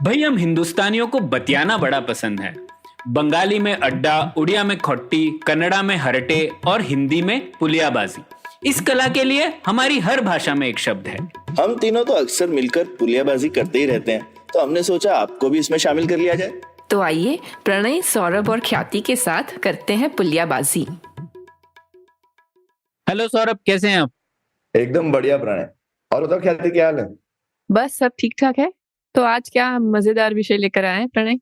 भाई हम हिंदुस्तानियों को बतियाना बड़ा पसंद है। बंगाली में अड्डा, उड़िया में खट्टी, कन्नड़ा में हरटे और हिंदी में पुलियाबाजी। इस कला के लिए हमारी हर भाषा में एक शब्द है। हम तीनों तो अक्सर मिलकर पुलियाबाजी करते ही रहते हैं, तो हमने सोचा आपको भी इसमें शामिल कर लिया जाए। तो आइए प्रणय, सौरभ और ख्याति के साथ करते हैं पुलियाबाजी। हेलो सौरभ, कैसे हैं आप? एकदम बढ़िया प्रणय। और बताओ ख्याति, क्या हाल है? बस सब ठीक ठाक है। तो आज क्या मजेदार विषय लेकर आए हैं प्रणय?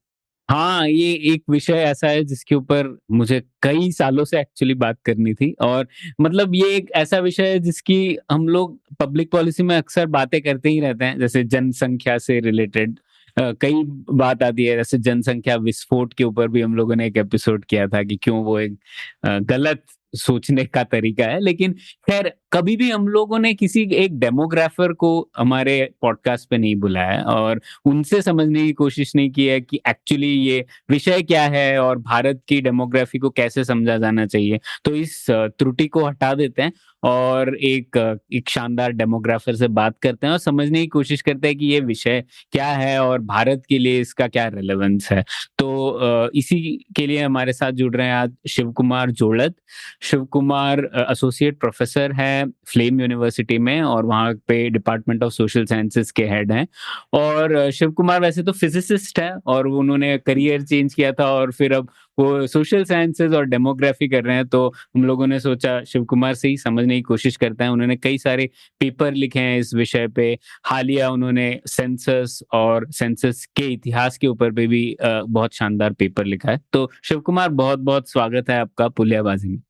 हाँ, ये एक विषय ऐसा है जिसके ऊपर मुझे कई सालों से एक्चुअली बात करनी थी। और मतलब ये एक ऐसा विषय है जिसकी हम लोग पब्लिक पॉलिसी में अक्सर बातें करते ही रहते हैं, जैसे जनसंख्या से रिलेटेड कई बात आती है। जैसे जनसंख्या विस्फोट के ऊपर भी हम लोगों ने एक एपिसोड किया था कि क्यों वो एक गलत सोचने का तरीका है। लेकिन खैर, कभी भी हम लोगों ने किसी एक डेमोग्राफर को हमारे पॉडकास्ट पे नहीं बुलाया और उनसे समझने की कोशिश नहीं की है कि एक्चुअली ये विषय क्या है और भारत की डेमोग्राफी को कैसे समझा जाना चाहिए। तो इस त्रुटि को हटा देते हैं और एक शानदार डेमोग्राफर से बात करते हैं और समझने की कोशिश करते हैं कि ये विषय क्या है और भारत के लिए इसका क्या रेलेवेंस है। तो इसी के लिए हमारे साथ जुड़ रहे हैं आज शिव कुमार जोड़त। शिव कुमार एसोसिएट प्रोफेसर है फ्लेम यूनिवर्सिटी में और वहाँ पे डिपार्टमेंट ऑफ सोशल साइंसेस के हेड हैं। और शिव कुमार वैसे तो फिजिसिस्ट है और उन्होंने करियर चेंज किया था और फिर अब वो सोशल साइंसेस और डेमोग्राफी कर रहे हैं। तो हम लोगों ने सोचा शिव कुमार से ही समझने की कोशिश करते हैं। उन्होंने कई सारे पेपर लिखे हैं इस विषय पे। हालिया उन्होंने सेंसस और सेंसस के इतिहास के ऊपर पे भी बहुत शानदार पेपर लिखा है। तो शिव कुमार, बहुत बहुत स्वागत है आपका पुलियाबाजी में।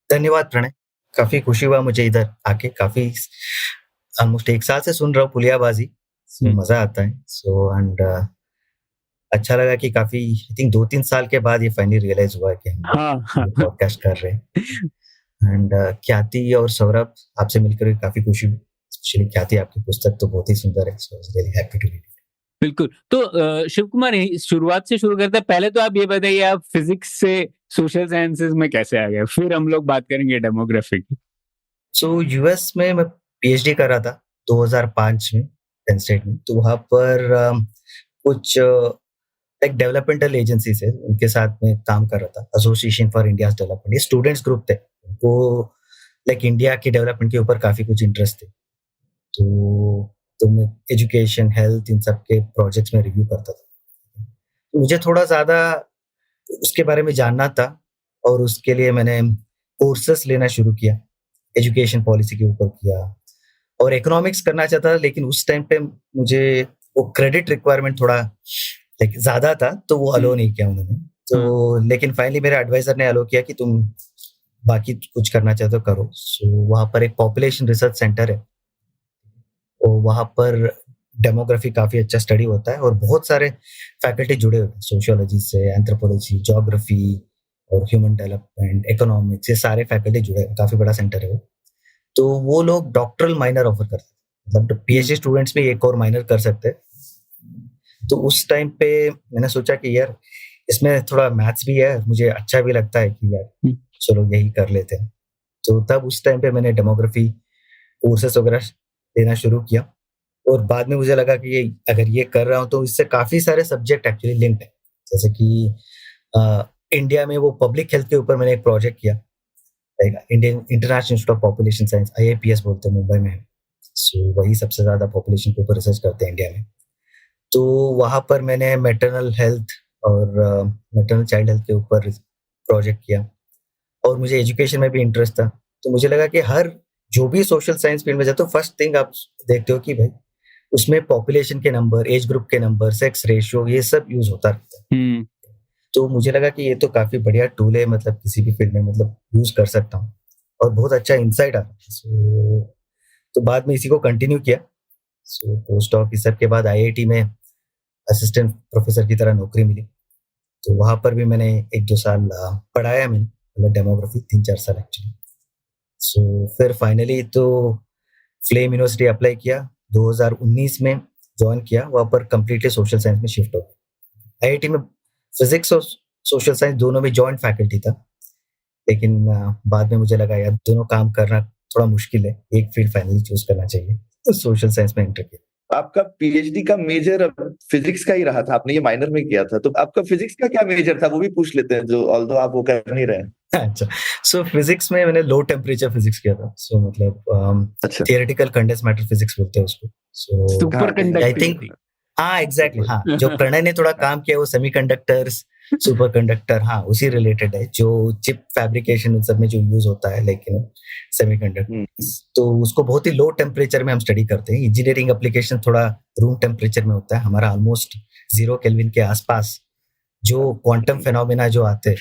धन्यवाद प्रणय, काफी खुशी हुआ मुझे इधर आके। काफी ऑलमोस्ट 1 साल से सुन रहा हूँ पुलियाबाजी, मजा आता है। एंड अच्छा लगा कि काफी आई थिंक 2-3 साल के बाद ये फाइनली रियलाइज हुआ कि हम पॉडकास्ट कर रहे हैं। एंड ख्याति और सौरभ, आपसे मिलकर काफी खुशी हुई। स्पेशली ख्याति, आपकी पुस्तक तो बहुत ही सुंदर है। So I was really happy to read it. बिल्कुल। तो शिव कुमार, शुरुआत से शुरू करते हैं। पहले तो आप ये बताइए, आप फिजिक्स से सोशल साइंसेस में कैसे आ गए? फिर हम लोग बात करेंगे डेमोग्राफी की। सो यूएस में मैं पीएचडी कर रहा था 2005 में पेन स्टेट में। तो वहाँ पर कुछ एक डेवलपमेंटल एजेंसी से उनके साथ में काम कर रहा था, एसोसिएशन फॉर इंडियाज डेवलपमेंट। ये स्टूडेंट्स ग्रुप थे, उनको लाइक इंडिया के डेवलपमेंट के ऊपर काफी कुछ इंटरेस्ट थे। तो मैं एजुकेशन, हेल्थ, इन सब के प्रोजेक्ट्स में रिव्यू करता था। तो मुझे थोड़ा ज्यादा उसके बारे में जानना था और उसके लिए मैंने कोर्सेस लेना शुरू किया। एजुकेशन पॉलिसी के ऊपर किया और इकोनॉमिक्स करना चाहता था, लेकिन उस टाइम पे मुझे वो क्रेडिट रिक्वायरमेंट थोड़ा लाइक ज्यादा था, तो वो अलो नहीं किया उन्होंने। तो लेकिन फाइनली मेरे एडवाइजर ने अलो किया कि तुम बाकी कुछ करना चाहते हो करो। सो वहाँ पर एक पॉपुलेशन रिसर्च सेंटर है, तो वहाँ पर डेमोग्राफी काफी अच्छा स्टडी होता है और बहुत सारे फैकल्टी जुड़े हुए हैं, सोशियोलॉजी से एंथ्रोपोलॉजी, ज्योग्राफी और ह्यूमन डेवलपमेंट, इकोनॉमिक्स, ये सारे फैकल्टी जुड़े हैं। काफी बड़ा सेंटर है वो। तो वो लोग डॉक्टरल माइनर ऑफर करते हैं, मतलब पीएचडी स्टूडेंट्स भी एक और माइनर कर सकते हैं। तो उस टाइम पे मैंने सोचा कि यार इसमें थोड़ा मैथ्स भी है, मुझे अच्छा भी लगता है कि यार चलो यही कर लेते हैं। तो तब उस टाइम पे मैंने डेमोग्राफी कोर्सेस वगैरह लेना शुरू किया और बाद में मुझे लगा कि ये अगर ये कर रहा हूँ तो इससे काफी सारे सब्जेक्ट एक्चुअली लिंक्ड है। जैसे कि इंडिया में वो पब्लिक हेल्थ के ऊपर मैंने एक प्रोजेक्ट किया, Indian international institute of population science, IIPS बोलते हैं, मुंबई में है। सो वही सबसे ज्यादा पॉपुलेशन के ऊपर रिसर्च करते हैं इंडिया में। तो वहां पर मैंने मैटरनल हेल्थ और मैटरनल चाइल्ड हेल्थ के ऊपर प्रोजेक्ट किया और मुझे एजुकेशन में भी इंटरेस्ट था। तो मुझे लगा कि हर जो भी सोशल साइंस फील्ड में जाते हो, फर्स्ट थिंग आप देखते हो कि भाई उसमें पॉपुलेशन के नंबर, एज ग्रुप के नंबर, सेक्स रेशियो, ये सब यूज होता रहता है। तो मुझे लगा कि ये तो काफी बढ़िया टूल है, मतलब किसी भी फील्ड में मतलब यूज कर सकता हूँ और बहुत अच्छा इंसाइट आता है। तो बाद में इसी को कंटिन्यू किया। पोस्ट ऑफिसर के बाद IIT में असिस्टेंट प्रोफेसर की तरह नौकरी मिली। तो वहां पर भी मैंने 1-2 साल पढ़ाया, मैंने मतलब डेमोग्राफी 3-4 साल एक्चुअली। फिर फाइनली तो फ्लेम यूनिवर्सिटी अप्लाई किया, 2019 में ज्वाइन किया। वहाँ पर कंप्लीटली सोशल साइंस में शिफ्ट हो गया। IIT में फिजिक्स और सोशल साइंस दोनों में जॉइंट फैकल्टी था, लेकिन बाद में मुझे लगा यार दोनों काम करना थोड़ा मुश्किल है, एक फील्ड फाइनली चूज करना चाहिए, तो सोशल साइंस में एंटर किया। आपका पीएचडी का मेजर फिजिक्स का ही रहा था, आपने ये माइनर में किया था, तो आपका फिजिक्स का क्या मेजर था वो भी पूछ लेते हैं, जो ऑल्दो आप वो कर नहीं रहे हैं। अच्छा, सो फिजिक्स में मैंने लो टेम्परेचर फिजिक्स किया था, सो मतलब अच्छा, थियोरेटिकल कंडेंस मैटर फिजिक्स बोलते हैं उसको। So super I think conductivity. हाँ एग्जैक्टली, हाँ जो प्रणय ने थोड़ा काम किया वो सेमीकंडक्टर्स, सुपर कंडक्टर, हाँ उसी रिलेटेड है, जो चिप फैब्रिकेशन उन सब में जो यूज होता है, लेकिन सेमीकंडक्टर, तो उसको बहुत ही लो टेम्परेचर में हम स्टडी करते हैं। इंजीनियरिंग एप्लीकेशन थोड़ा रूम टेम्परेचर में होता है, हमारा ऑलमोस्ट 0 केल्विन के आसपास जो क्वांटम फेनोमेना जो आते हैं,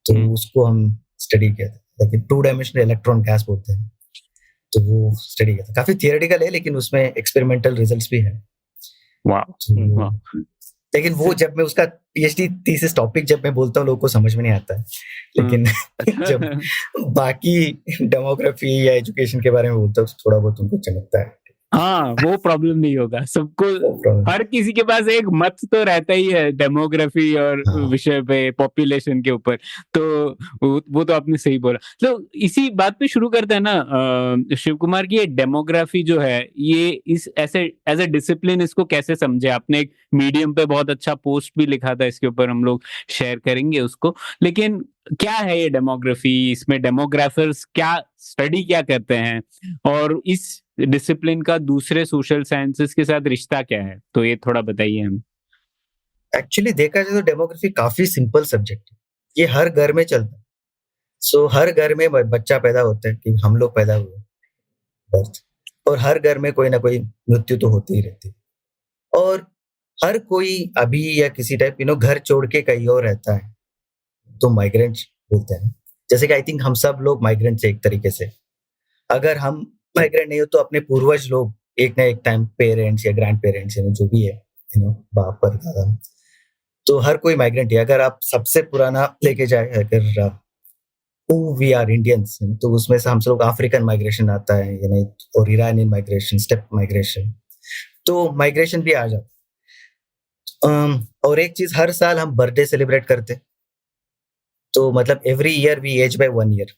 तो उसको हम स्टडी किया था, लेकिन 2 डायमेंशनल इलेक्ट्रॉन गैस बोलते हैं, तो वो स्टडी किया था। काफी थियोरेटिकल है, लेकिन उसमें एक्सपेरिमेंटल रिजल्ट्स भी है। वाह। लेकिन वो जब मैं उसका पीएचडी थीसिस टॉपिक जब मैं बोलता हूँ लोगों को समझ में नहीं आता है, लेकिन जब बाकी डेमोग्राफी या एजुकेशन के बारे में बोलता हूँ तो थोड़ा बहुत उनको चमकता है। हाँ, वो प्रॉब्लम नहीं होगा सबको। हर किसी के पास एक मत तो रहता ही है डेमोग्राफी और विषय पे, पॉपुलेशन के ऊपर। तो वो तो आपने सही बोला। तो इसी बात पे शुरू करते हैं ना शिव कुमार की, ये डेमोग्राफी जो है ये इस ऐसे एज ए डिसिप्लिन इसको कैसे समझे आपने? एक मीडियम पे बहुत अच्छा पोस्ट भी लिखा था इसके ऊपर, हम लोग शेयर करेंगे उसको। लेकिन क्या है ये डेमोग्राफी? इसमें डेमोग्राफर्स क्या स्टडी क्या करते हैं, और इस डिसिप्लिन का दूसरे सोशल साइंसेस के साथ रिश्ता क्या है? तो ये थोड़ा बताइए हम। एक्चुअली देखा जाए तो डेमोग्राफी काफी सिंपल सब्जेक्ट है, ये हर घर में चलता है। सो हर घर में बच्चा पैदा होता है, कि हम लोग पैदा हुए बर्थ, और हर घर में कोई ना कोई मृत्यु तो होती ही रहती है, और हर कोई अभी या किसी टाइप घर छोड़ के कहीं और रहता है, तो माइग्रेंट बोलते हैं। जैसे कि आई थिंक हम सब लोग माइग्रेंट से एक तरीके से, अगर हम माइग्रेंट नहीं हो तो अपने पूर्वज लोग एक ना एक टाइम पेरेंट्स या ग्रैंड पेरेंट्स जो भी है बाप पर दादा, तो हर कोई माइग्रेंट है। अगर आप सबसे पुराना लेके जाए, अगर वी आर इंडियंस, तो उसमें से हम लोग अफ्रीकन माइग्रेशन आता है, और ईरानियन माइग्रेशन, स्टेप माइग्रेशन, तो माइग्रेशन भी आ जाता। और एक चीज, हर साल हम बर्थडे सेलिब्रेट करते, तो मतलब every year we age by 1 year.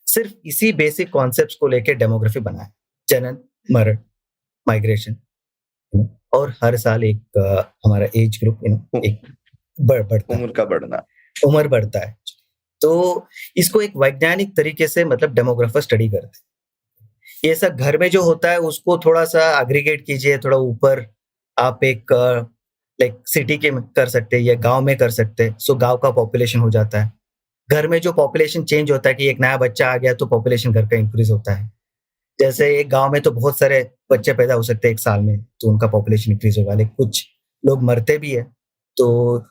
सिर्फ इसी बेसिक कॉन्सेप्ट्स को लेके डेमोग्राफी बना है, जनन, मरण, माइग्रेशन, और हर साल एक हमारा एज ग्रुप एक बढ़ता है, उम्र बढ़ता है। तो इसको एक वैज्ञानिक तरीके से मतलब डेमोग्राफर स्टडी करते हैं। ये सब घर में जो होता है उसको थोड़ा सा एग्रीगेट कीजिए, थोड़ा ऊपर आप एक लाइक सिटी के में कर सकते हैं या गांव में कर सकते हैं, सो गांव का पॉपुलेशन हो जाता है। घर में जो पॉपुलेशन चेंज होता है कि एक नया बच्चा आ गया तो पॉपुलेशन घर का इंक्रीज होता है। जैसे एक गांव में तो बहुत सारे बच्चे पैदा हो सकते हैं एक साल में, तो उनका पॉपुलेशन इंक्रीज होगा, लेकिन कुछ लोग मरते भी है तो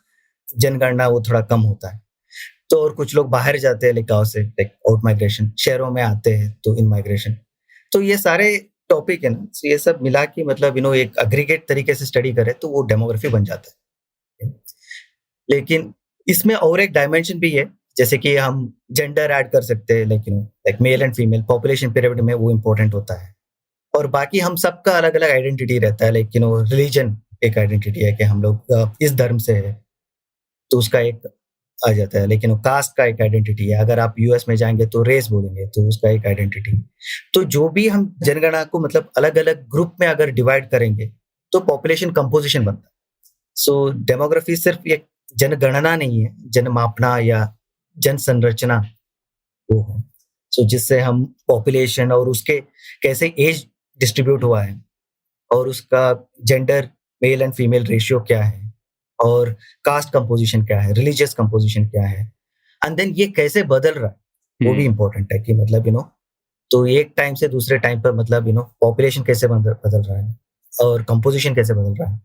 जनगणना वो थोड़ा कम होता है। तो और कुछ लोग बाहर जाते हैं गांव से, लाइक आउट माइग्रेशन, शहरों में आते हैं तो इन माइग्रेशन। तो ये सारे टॉपिक है ना, ये सब मिला के मतलब एक एग्रीगेट तरीके से स्टडी करे तो वो डेमोग्राफी बन जाता है। लेकिन इसमें और एक डायमेंशन भी है, जैसे कि हम जेंडर ऐड कर सकते हैं, like male and female population pyramid में वो इम्पोर्टेंट होता है। और बाकी हम सबका अलग अलग आइडेंटिटी रहता है, लाइक रिलीजन एक आइडेंटिटी है कि हम लोग इस धर्म से है, तो उसका एक आ जाता है। लेकिन कास्ट का एक आइडेंटिटी है, अगर आप यूएस में जाएंगे तो रेस बोलेंगे, तो उसका एक आइडेंटिटी। तो जो भी हम जनगणना को मतलब अलग अलग ग्रुप में अगर डिवाइड करेंगे तो पॉपुलेशन कंपोजिशन बनता है। सो डेमोग्राफी सिर्फ एक जनगणना नहीं है, जनमापना या जन संरचना वो है। सो जिससे हम पॉपुलेशन और उसके कैसे एज डिस्ट्रीब्यूट हुआ है, और उसका gender male and female ratio क्या है, और कास्ट कंपोजिशन क्या है, रिलीजियस कंपोजिशन क्या है, एंड देन ये कैसे बदल रहा है वो भी इम्पोर्टेंट है कि मतलब तो एक टाइम से दूसरे टाइम पर मतलब पॉपुलेशन कैसे बदल रहा है और कंपोजिशन कैसे बदल रहा है।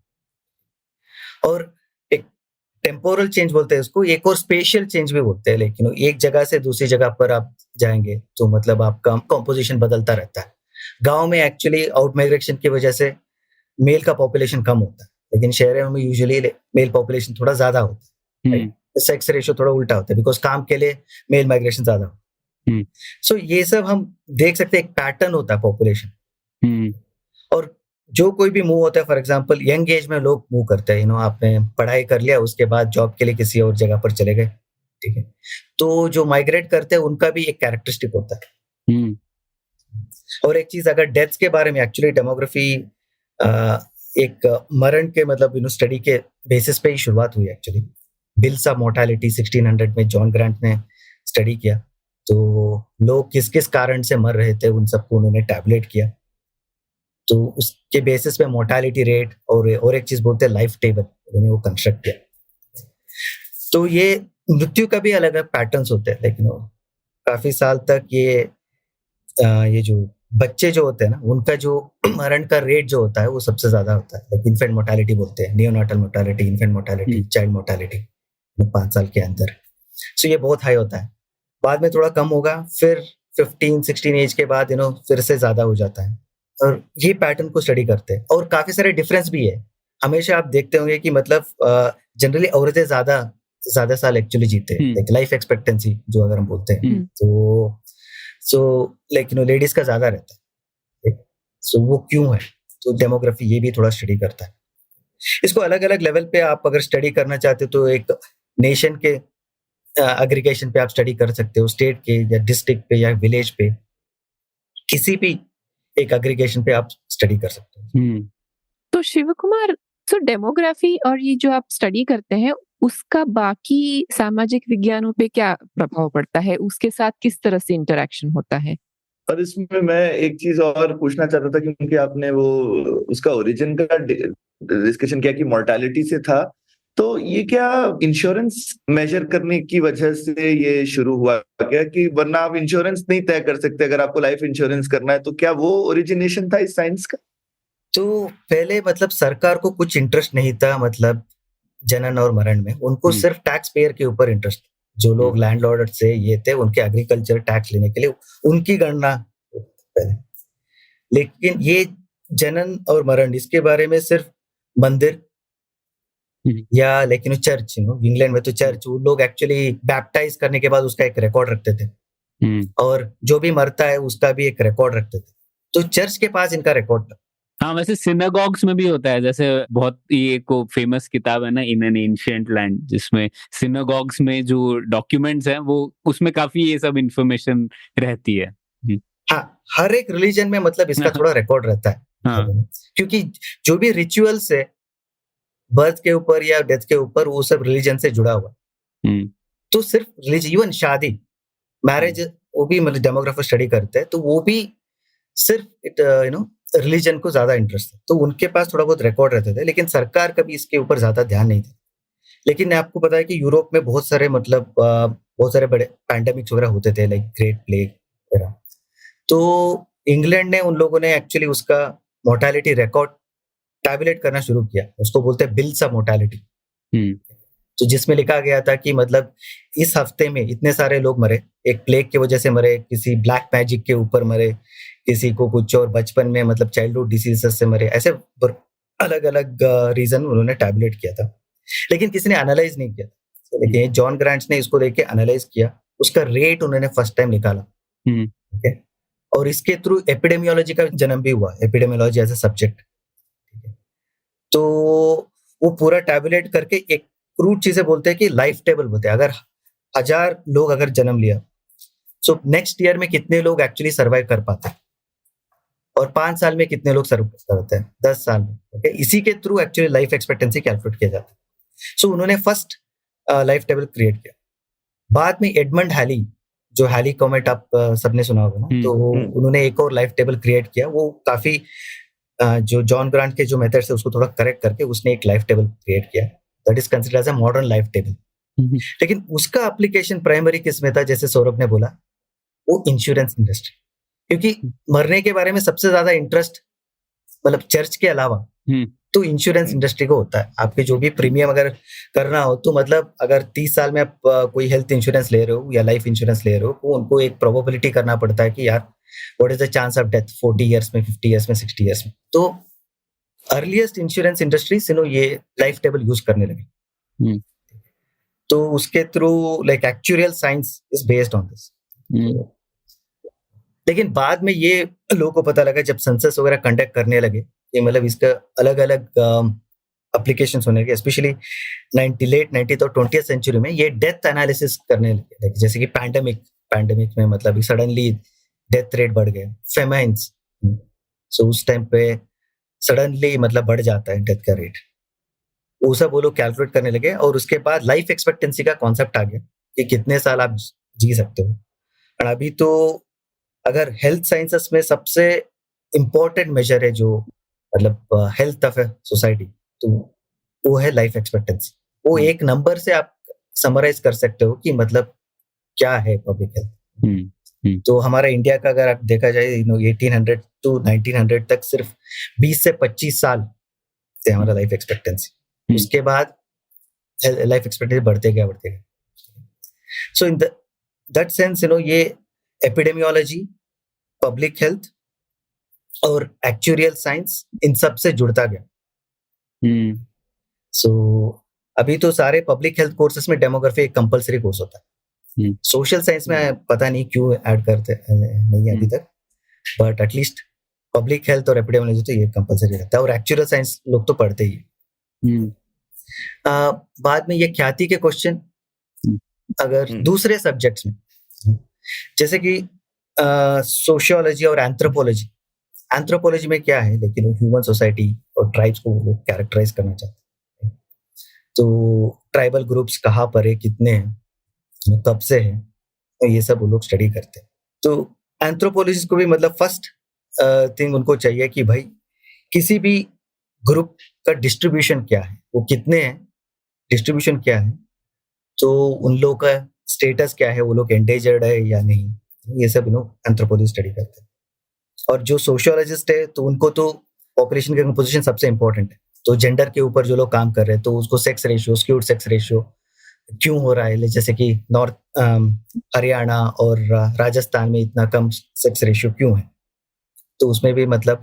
और एक टेम्पोरल चेंज बोलते हैं उसको, एक और स्पेशल चेंज भी बोलते हैं। लेकिन एक जगह से दूसरी जगह पर आप जाएंगे तो मतलब आपका कंपोजिशन बदलता रहता है। गांव में एक्चुअली आउट माइग्रेशन की वजह से मेल का पॉपुलेशन कम होता है, लेकिन शहरों में यूजुअली मेल पॉपुलेशन थोड़ा ज्यादा होता है। सेक्स रेशियो थोड़ा उल्टा होता है, बिकॉज काम के लिए मेल माइग्रेशन ज्यादा होता है। सो ये सब हम देख सकते हैं, एक पैटर्न होता है पॉपुलेशन। और जो कोई भी मूव होता है, फॉर एग्जांपल यंग एज में लोग मूव करते हैं, आपने पढ़ाई कर लिया, उसके बाद जॉब के लिए किसी और जगह पर चले गए, ठीक है। तो जो माइग्रेट करते हैं उनका भी एक कैरेक्टरिस्टिक होता है। और एक चीज अगर डेथ्स के बारे में एक्चुअली डेमोग्राफी एक मरण के मतलब स्टडी के बेसिस पे ही शुरुआत हुई एक्चुअली। बिल्स ऑफ मोर्टालिटी 1600 में जॉन ग्रांट ने स्टडी किया, तो लोग किस किस कारण से मर रहे थे उन सबको उन्होंने टैबलेट किया, तो उसके बेसिस पे मोर्टालिटी रेट और एक चीज बोलते हैं लाइफ टेबल, उन्होंने वो कंस्ट्रक्ट किया। तो ये मृत्यु का भी अलग अलग पैटर्न्स होते हैं, लेकिन काफी साल तक ये जो बच्चे जो होते हैं ना, उनका जो मरण का रेट जो होता है वो सबसे ज्यादा होता है। लाइक इन्फेंट मोर्टालिटी बोलते हैं, neonatal mortality, infant mortality, child mortality 5 साल के अंदर। सो ये बहुत हाई होता है। बाद में थोड़ा कम होगा, फिर 15-16 एज के बाद फिर से ज्यादा हो जाता है। और ये पैटर्न को स्टडी करते हैं और काफी सारे डिफरेंस भी है। हमेशा आप देखते होंगे कि मतलब जनरली औरतें ज्यादा साल एक्चुअली जीते हैं, लाइक लाइफ एक्सपेक्टेंसी जो अगर हम बोलते हैं, तो सो लाइक लेडीज का ज्यादा रहता है। सो वो क्यों है, तो डेमोग्राफी ये भी थोड़ा स्टडी करता है। इसको अलग अलग लेवल पे आप अगर स्टडी करना चाहते हो तो एक नेशन के एग्रीगेशन पे आप स्टडी कर सकते हो, स्टेट के या डिस्ट्रिक्ट पे या विलेज पे, किसी भी एक एग्रीगेशन पे आप स्टडी कर सकते हो। तो शिव कुमार, तो डेमोग्राफी और ये जो आप स्टडी करते हैं उसका बाकी सामाजिक विज्ञानों पे क्या प्रभाव पड़ता है, उसके साथ किस तरह से इंटरेक्शन होता है? और इसमें मैं एक चीज और पूछना चाहता था, क्योंकि आपने वो उसका ओरिजिन का डिस्कशन किया कि मोर्टालिटी से था, तो ये क्या इंश्योरेंस मेजर करने की वजह से ये शुरू हुआ क्या, कि वरना आप इंश्योरेंस नहीं तय कर सकते अगर आपको लाइफ इंश्योरेंस करना है, तो क्या वो ओरिजिनेशन था इस साइंस का? तो पहले मतलब सरकार को कुछ इंटरेस्ट नहीं था मतलब जनन और मरण में, उनको सिर्फ टैक्स पेयर के ऊपर इंटरेस्ट। जो लोग लैंडलॉर्ड से ये थे, उनके एग्रीकल्चर टैक्स लेने के लिए उनकी गणना पहले। लेकिन ये जनन और मरण इसके बारे में सिर्फ मंदिर या लेकिन चर्च, इंग्लैंड में तो चर्च, वो लोग एक्चुअली बैप्टाइज करने के बाद उसका एक रिकॉर्ड रखते थे, और जो भी मरता है उसका भी एक रिकॉर्ड रखते थे। तो चर्च के पास इनका रिकॉर्ड था। हाँ, वैसे सिनागॉग्स में भी होता है, जैसे बहुत ये को फेमस किताब है ना, इन एन एंशिएंट लैंड, जिसमें सिनागॉग्स में जो डॉक्यूमेंट्स हैं वो उसमें काफी ये सब इंफॉर्मेशन रहती है। हाँ, हर एक रिलीजन में मतलब इसका थोड़ा रिकॉर्ड रहता है। हाँ। क्योंकि जो भी रिचुअल्स है बर्थ के ऊपर या डेथ के ऊपर, वो सब रिलीजन से जुड़ा हुआ। तो सिर्फ रिलीजन, इवन शादी, मैरिज, वो भी मतलब डेमोग्राफर स्टडी करते हैं, तो वो भी सिर्फ रिलीजन को ज्यादा इंटरेस्ट है, तो उनके पास थोड़ा बहुत रिकॉर्ड रहते थे, लेकिन सरकार का भी इसके ऊपर ज्यादा ध्यान नहीं था। लेकिन आपको पता है कि यूरोप में बहुत सारे मतलब बहुत सारे बड़े पैंडेमिक्स वगैरह होते थे, लाइक ग्रेट प्लेग वगैरह। तो इंग्लैंड ने, उन लोगों ने एक्चुअली उसका मोर्टालिटी रिकॉर्ड टैबुलेट करना शुरू किया, उसको बोलते हैं बिल्स ऑफ मोर्टालिटी। तो जिसमें लिखा गया था कि मतलब इस हफ्ते में इतने सारे लोग मरे, एक प्लेग की वजह से मरे, किसी ब्लैक मैजिक के ऊपर मरे, किसी को कुछ और बचपन में मतलब चाइल्डहुड डिसीजेस से मरे, ऐसे अलग अलग रीजन उन्होंने टैबुलेट किया था, लेकिन किसी ने एनालाइज नहीं किया। लेकिन जॉन ग्रांट्स ने इसको लेके एनालाइज किया, उसका रेट उन्होंने फर्स्ट टाइम निकाला। ओके, और इसके थ्रू एपिडेमियोलॉजी का जन्म भी हुआ, एपिडेमियोलॉजी एज ए सब्जेक्ट। तो वो पूरा टैबुलेट करके एक क्रूड चीजें बोलते हैं कि लाइफ टेबल बोलते हैं। अगर 1000 लोग अगर जन्म लिया, सो नेक्स्ट ईयर में कितने लोग एक्चुअली सर्वाइव कर पाते हैं, और 5 साल में कितने लोग सर्वाइव करते हैं, 10 साल में। ओके, इसी के through actually life expectancy calculate किया जाता है। सो उन्होंने फर्स्ट लाइफ टेबल क्रिएट किया। बाद में एडमंड हैली, जो हैली कॉमेट आप सबने सुना होगा ना, तो उन्होंने एक और लाइफ टेबल क्रिएट किया। वो काफी जो जॉन ग्रांट के जो मेथड है उसको थोड़ा करेक्ट करके उसने एक लाइफ टेबल क्रिएट किया, that is considered as a modern life table. लेकिन उसका एप्लीकेशन प्राइमरी किस में था, जैसे सौरभ ने बोला, वो इंश्योरेंस इंडस्ट्री, क्योंकि मरने के बारे में सबसे ज्यादा इंटरेस्ट मतलब चर्च के अलावा तो इंश्योरेंस इंडस्ट्री को होता है। आपके जो भी प्रीमियम अगर करना हो, तो मतलब अगर 30 साल में आप कोई हेल्थ इंश्योरेंस ले रहे हो या लाइफ इंश्योरेंस ले रहे हो, तो उनको एक प्रोबेबिलिटी करना पड़ता है कि यार what is the chance of death 40 years में, 50 इयर्स में, 60 इयर्स में। तो अर्लीस्ट इंश्योरेंस इंडस्ट्री ये लाइफ टेबल यूज करने लगे। तो उसके through like actual science is based on this. लेकिन बाद में ये लोगों को पता लगा जब सेंसस वगैरह कंडक्ट करने लगे, ये मतलब इसका अलग अलग एप्लीकेशंस होने लगे, स्पेशली लेट 90th और 20th सेंचुरी में ये डेथ एनालिसिस करने लगे। जैसे कि पैंडेमिक में मतलब सडनली डेथ रेट बढ़ गया, फेमाइन्स। सो उस टाइम पे सडनली मतलब बढ़ जाता है डेथ का रेट। वो सब वो लोग कैलकुलेट करने लगे और उसके बाद लाइफ एक्सपेक्टेंसी का कॉन्सेप्ट आ गया कि कितने साल आप जी सकते हो। और अभी तो अगर हेल्थ साइंसेस में सबसे इम्पोर्टेंट मेजर है जो मतलब हेल्थ ऑफ ए सोसाइटी, तो वो है लाइफ एक्सपेक्टेंसी। वो एक नंबर से आप समराइज कर सकते हो कि मतलब क्या है पब्लिक हेल्थ। तो हमारा इंडिया का अगर आप देखा जाए 1800 टू 1900 तक सिर्फ 20 से 25 साल थे हमारा लाइफ एक्सपेक्टेंसी। उसके बाद लाइफ एक्सपेक्टेंसी बढ़ते गया। सो इन दैट सेंस ये एपिडेमियोलॉजी, पब्लिक हेल्थ और एक्चुरियल साइंस इन सब से जुड़ता गया। सो अभी तो सारे पब्लिक हेल्थ कोर्सेस में डेमोग्राफी एक कंपलसरी कोर्स होता है। सोशल साइंस में पता नहीं क्यों ऐड करते नहीं है अभी तक, बट एटलीस्ट पब्लिक हेल्थ और एपिडेमियोलॉजी तो ये कंपलसरी रहता है, और एक्चुअल साइंस लोग तो पढ़ते ही है। बाद में ये ख्याति के क्वेश्चन अगर दूसरे सब्जेक्ट्स में, जैसे कि सोशियोलॉजी और एंथ्रोपोलॉजी में क्या है, लेकिन ह्यूमन सोसाइटी और ट्राइब्स को लोग कैरेक्टराइज करना चाहते हैं। तो ट्राइबल ग्रुप्स कहाँ पर है, कितने हैं, कब से है, तो ये सब वो लोग स्टडी करते हैं। तो एंथ्रोपोलॉजिस्ट को भी मतलब फर्स्ट थिंग उनको चाहिए कि भाई किसी भी ग्रुप का डिस्ट्रीब्यूशन क्या है, वो कितने हैं, डिस्ट्रीब्यूशन क्या है, तो उन लोगों का स्टेटस क्या है, वो लोग एंडेंजर्ड है या नहीं, ये सब एंथ्रोपोलॉजिस्ट स्टडी करते हैं। और जो सोशियोलॉजिस्ट है तो उनको तो पॉपुलेशन के कंपोजिशन सबसे इंपॉर्टेंट है, तो जेंडर के ऊपर जो लोग काम कर रहे हैं तो उसको sex ratio, skewed sex ratio क्यों हो रहा है, जैसे कि नॉर्थ हरियाणा और राजस्थान में इतना कम सेक्स रेशियो क्यों है, तो उसमें भी मतलब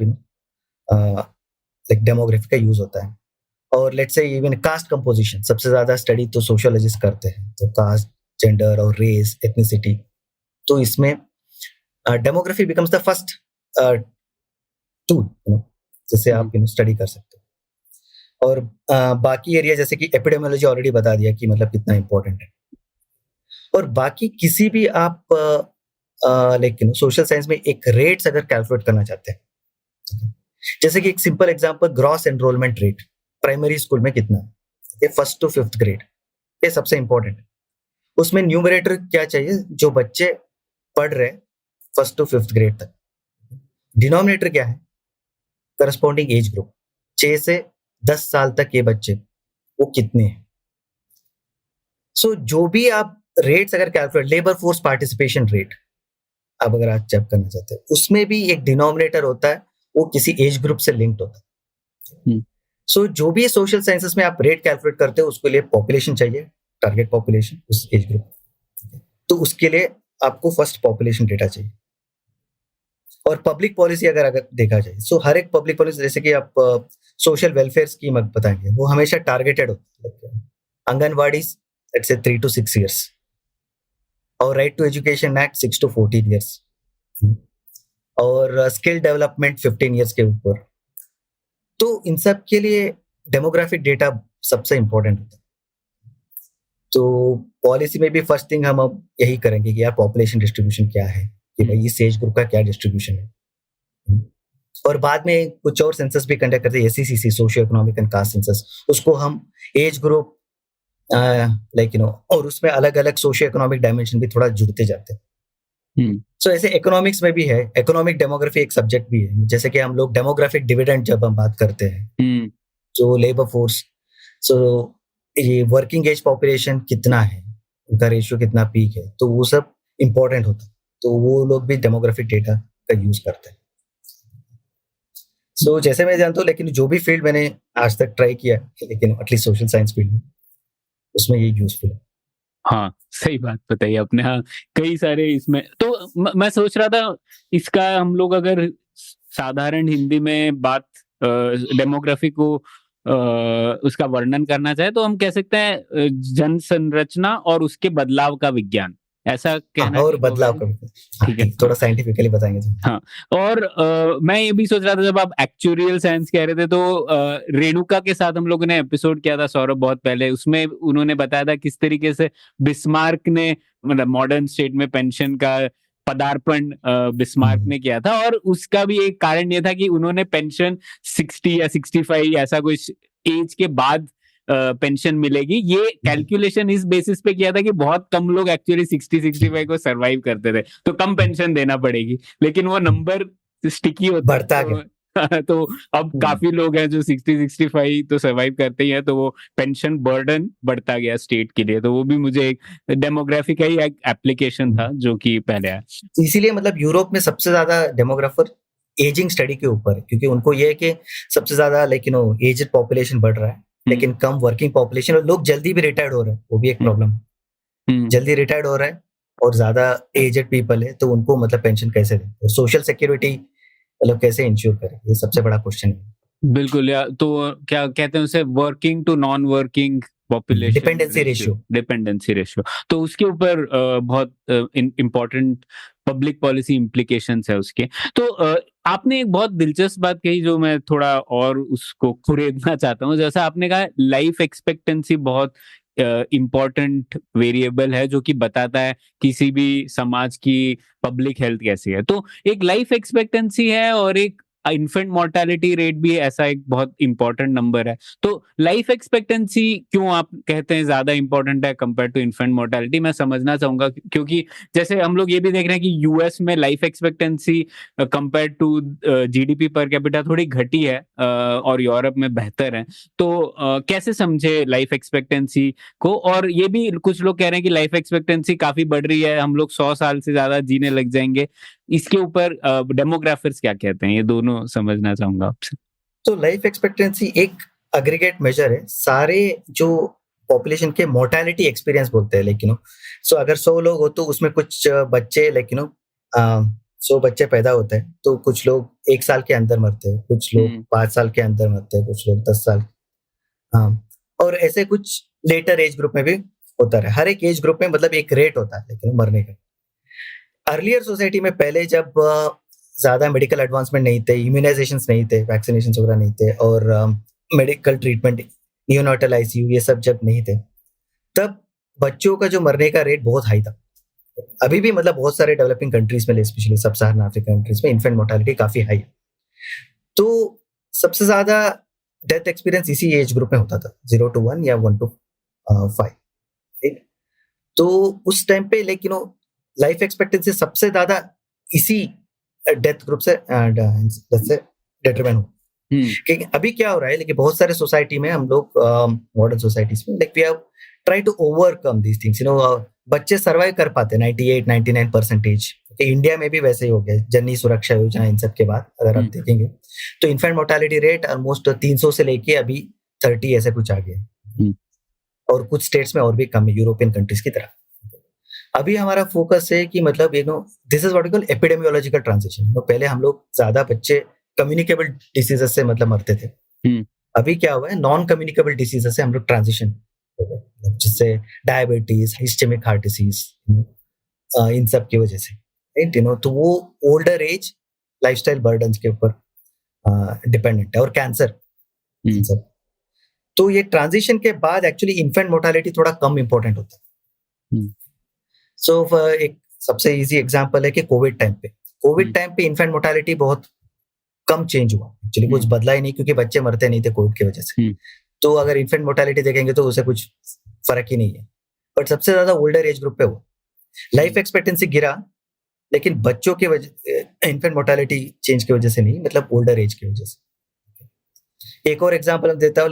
डेमोग्राफी का यूज होता है। और let's say even cast composition सबसे ज्यादा स्टडी तो सोशियोलॉजिस्ट करते हैं, तो कास्ट, जेंडर और रेस, एथनिसिटी, तो इसमें demography becomes the first tool जिससे आप स्टडी कर सकते हो। और बाकी एरिया जैसे कि एपिडेमियोलॉजी ऑलरेडी बता दिया कि मतलब कितना इंपॉर्टेंट है। और बाकी किसी भी आप लेकिन सोशल साइंस में एक रेट्स अगर कैलकुलेट करना चाहते हैं, जैसे कि एक simple example, gross enrolment rate primary school में कितना है, ये 1st to 5th ग्रेड, ये सबसे इंपॉर्टेंट है। उसमें न्यूमरेटर क्या चाहिए, जो बच्चे पढ़ रहे 1st to 5th ग्रेड तक। डिनोमिनेटर क्या है, करस्पॉन्डिंग एज ग्रुप, 6 से 10 साल तक ये बच्चे वो कितने हैं। सो जो भी आप रेट्स अगर calculate, labour force participation rate आप अगर आप चेक करना चाहते हैं, उसमें भी एक डिनोमिनेटर होता है, वो किसी एज ग्रुप से लिंक्ड होता है। सो जो भी सोशल साइंसेस में आप रेट कैलकुलेट करते हो, उसके लिए पॉपुलेशन चाहिए, टारगेट पॉपुलेशन उस एज ग्रुप, तो उसके लिए आपको फर्स्ट पॉपुलेशन डेटा चाहिए। और पब्लिक पॉलिसी अगर देखा जाए, सो हर एक पब्लिक पॉलिसी, जैसे कि आप सोशल वेलफेयर स्कीम बताएंगे, वो हमेशा टारगेटेड होता है। Anganwadi let's say 3 to 6 years, और right to education act 6 to 14 years, और स्किल डेवलपमेंट 15 years के ऊपर। तो इन सब के लिए डेमोग्राफिक डेटा सबसे इंपॉर्टेंट होता है। तो पॉलिसी में भी फर्स्ट थिंग हम अब यही करेंगे कि यार पॉपुलेशन डिस्ट्रीब्यूशन क्या है, कि भाई इस एज ग्रुप का क्या डिस्ट्रीब्यूशन है। और बाद में कुछ और सेंसस भी कंडक्ट करते हैं, SECC, socio economic and caste census, उसको हम एज ग्रुप और उसमें अलग अलग सोशियो इकोनॉमिक डायमेंशन भी थोड़ा जुड़ते जाते हैं। सो ऐसे इकोनॉमिक्स में भी है, इकोनॉमिक डेमोग्राफी एक सब्जेक्ट भी है, जैसे कि हम लोग डेमोग्राफिक डिविडेंड जब हम बात करते हैं, जो लेबर फोर्स, सो ये वर्किंग एज पॉपुलेशन कितना है, उनका रेशियो कितना पीक है, तो वो सब इंपॉर्टेंट होता है, तो वो लोग भी डेमोग्राफिक डेटा का यूज करते हैं। सो जैसे मैं जानता हूँ, लेकिन जो भी फील्ड मैंने आज तक ट्राई किया, लेकिन एटलीस्ट सोशल साइंस फील्ड में, उसमें ये यूजफुल है। हाँ, सही बात बताई आपने। हाँ, कई सारे इसमें तो मैं सोच रहा था, इसका हम लोग अगर साधारण हिंदी में बात डेमोग्राफी को उसका वर्णन करना चाहे, तो हम कह सकते हैं जन संरचना और उसके बदलाव का विज्ञान, ऐसा कहना। और बदलाव का, ठीक है, थोड़ा साइंटिफिकली बताएंगे तो। हाँ, और मैं ये भी सोच रहा था, जब आप एक्चुरियल साइंस कह रहे थे, तो रेणुका के साथ हम लोगों ने एपिसोड किया था सौरभ बहुत पहले, उसमें उन्होंने बताया था किस तरीके से बिस्मार्क ने मतलब मॉडर्न स्टेट में पेंशन का पदार्पण बिस्मार्क ने किया था, और उसका भी एक कारण ये था कि उन्होंने पेंशन 60 या 65 ऐसा कुछ एज के बाद पेंशन मिलेगी, ये कैलकुलेशन इस बेसिस पे किया था कि बहुत कम लोग एक्चुअली 60-65 को सरवाइव करते थे, तो कम पेंशन देना पड़ेगी, लेकिन वो नंबर स्टिकी होता बढ़ता है, तो अब काफी लोग हैं जो 60-65 तो सरवाइव करते ही हैं, तो वो पेंशन बर्डन बढ़ता गया स्टेट के लिए, तो वो भी मुझे एक डेमोग्राफी का ही एक एप्लीकेशन था जो कि पहले आया। इसीलिए मतलब यूरोप में सबसे ज्यादा डेमोग्राफर एजिंग स्टडी के ऊपर है, क्योंकि उनको ये है कि सबसे ज्यादा एजेड पॉपुलेशन बढ़ रहा है, लेकिन कम वर्किंग पॉपुलेशन, और लोग जल्दी भी रिटायर्ड हो रहे हैं, वो भी एक प्रॉब्लम है। जल्दी रिटायर्ड हो रहा है और ज्यादा एजेड पीपल है, तो उनको मतलब पेंशन कैसे दें और सोशल सिक्योरिटी मतलब कैसे इंश्योर करें, ये सबसे बड़ा क्वेश्चन है। बिल्कुल, या तो क्या कहते हैं उसे, working to non working population dependency ratio, तो उसके ऊपर बहुत इम्पोर्टेंट पब्लिक पॉलिसी इम्प्लीकेशंस है उसके। तो आपने एक बहुत दिलचस्प बात कही जो मैं थोड़ा और उसको खुरेदना चाहता हूँ, जैसा आपने कहा लाइफ एक्सपेक्टेंसी बहुत इम्पोर्टेंट वेरिएबल है जो कि बताता है किसी भी समाज की पब्लिक हेल्थ कैसी है। तो एक लाइफ एक्सपेक्टेंसी है और एक इन्फेंट मोर्टालिटी रेट भी ऐसा एक बहुत इंपॉर्टेंट नंबर है। तो लाइफ एक्सपेक्टेंसी क्यों आप कहते हैं ज्यादा इंपॉर्टेंट है कंपेयर टू इन्फेंट मोर्टालिटी, मैं समझना चाहूंगा, क्योंकि जैसे हम लोग ये भी देख रहे हैं कि यूएस में life expectancy compare to GDP per capita थोड़ी घटी है और यूरोप में बेहतर है। तो कैसे समझे लाइफ एक्सपेक्टेंसी को, और ये भी कुछ लोग कह रहे हैं कि लाइफ एक्सपेक्टेंसी काफी बढ़ रही है, हम लोग 100 साल से ज्यादा जीने लग जाएंगे, इसके ऊपर डेमोग्राफर्स क्या कहते हैं, ये दोनों समझना चाहूंगा आपसे। तो लाइफ एक्सपेक्टेंसी एक एग्रीगेट मेजर है सारे जो पॉपुलेशन के मोर्टेलिटी एक्सपीरियंस बोलते हैं, लेकिन सो अगर 100 लोग हो तो उसमें कुछ बच्चे 100 बच्चे पैदा होते हैं, तो कुछ लोग 1 साल के अंदर मरते हैं, कुछ लोग 5 साल के अंदर मरते हैं, कुछ लोग 10 साल, और ऐसे कुछ लेटर एज ग्रुप में भी होता है। हर एक एज ग्रुप में मतलब एक रेट होता है लेकिन मरने का। अर्लियर सोसाइटी में पहले जब ज्यादा मेडिकल एडवांसमेंट नहीं थे, इम्यूनाइजेशंस नहीं थे, वैक्सीनेशन वगैरह नहीं थे, और मेडिकल ट्रीटमेंट, नियोनाटल आईसीयू ये सब जब नहीं थे, तब बच्चों का जो मरने का रेट बहुत हाई था। अभी भी मतलब बहुत सारे डेवलपिंग कंट्रीज में, स्पेशली सब सहारन अफ्रीका कंट्रीज में इन्फेंट मोर्टालिटी काफी हाई है। तो सबसे ज्यादा डेथ एक्सपीरियंस इसी एज ग्रुप में होता था, 0 to 1 या 1 to 5, राइट। तो उस टाइम पे लाइफ एक्सपेक्टेंसी सबसे ज्यादा इसी डेथ ग्रुप से डिटरमाइन हो। क्योंकि अभी क्या हो रहा है, लेकिन बहुत सारे सोसाइटी में हम लोग मॉडर्न सोसाइटीज में we have try to overcome these things, बच्चे सर्वाइव कर पाते 98-99%। इंडिया में भी वैसे ही हो गया, जननी सुरक्षा योजना इन सब के बाद अगर आप देखेंगे तो इन्फेंट मोर्टालिटी रेट ऑलमोस्ट 300 से लेके अभी 30 ऐसे कुछ आ गया, और कुछ स्टेट्स में और भी कम है यूरोपियन कंट्रीज की तरह। अभी हमारा फोकस है कि मतलब this is what we call epidemiological transition. पहले हम लोग ज्यादा बच्चे कम्युनिकेबल डिसीजेस से मतलब मरते थे, अभी क्या हुआ है, नॉन कम्युनिकेबल डिसीजेस से हम लोग ट्रांजिशन हो गए, जिससे डायबिटीज, हिस्टेमिक हार्ट डिसीज, इन सब की वजह से, तो वो ओल्डर एज लाइफस्टाइल बर्डन्स के ऊपर डिपेंडेंट है, और कैंसर सब। तो ये ट्रांजिशन के बाद एक्चुअली इन्फेंट मोर्टालिटी थोड़ा कम इंपॉर्टेंट होता है। सो एक सबसे इजी एग्जांपल है कि कोविड टाइम पे इन्फेंट मोर्टालिटी बहुत कम चेंज हुआ, एक्चुअली कुछ बदला ही नहीं, क्योंकि बच्चे मरते नहीं थे कोविड की वजह से। तो अगर इन्फेंट मोर्टालिटी देखेंगे तो उसे कुछ फर्क ही नहीं है, बट सबसे ज्यादा ओल्डर एज ग्रुप पे हुआ। लाइफ एक्सपेक्टेंसी गिरा, लेकिन बच्चों के वजह, इन्फेंट मोर्टालिटी चेंज की वजह से नहीं, मतलब ओल्डर एज की वजह से। एक और एग्जांपल मैं देता हूँ,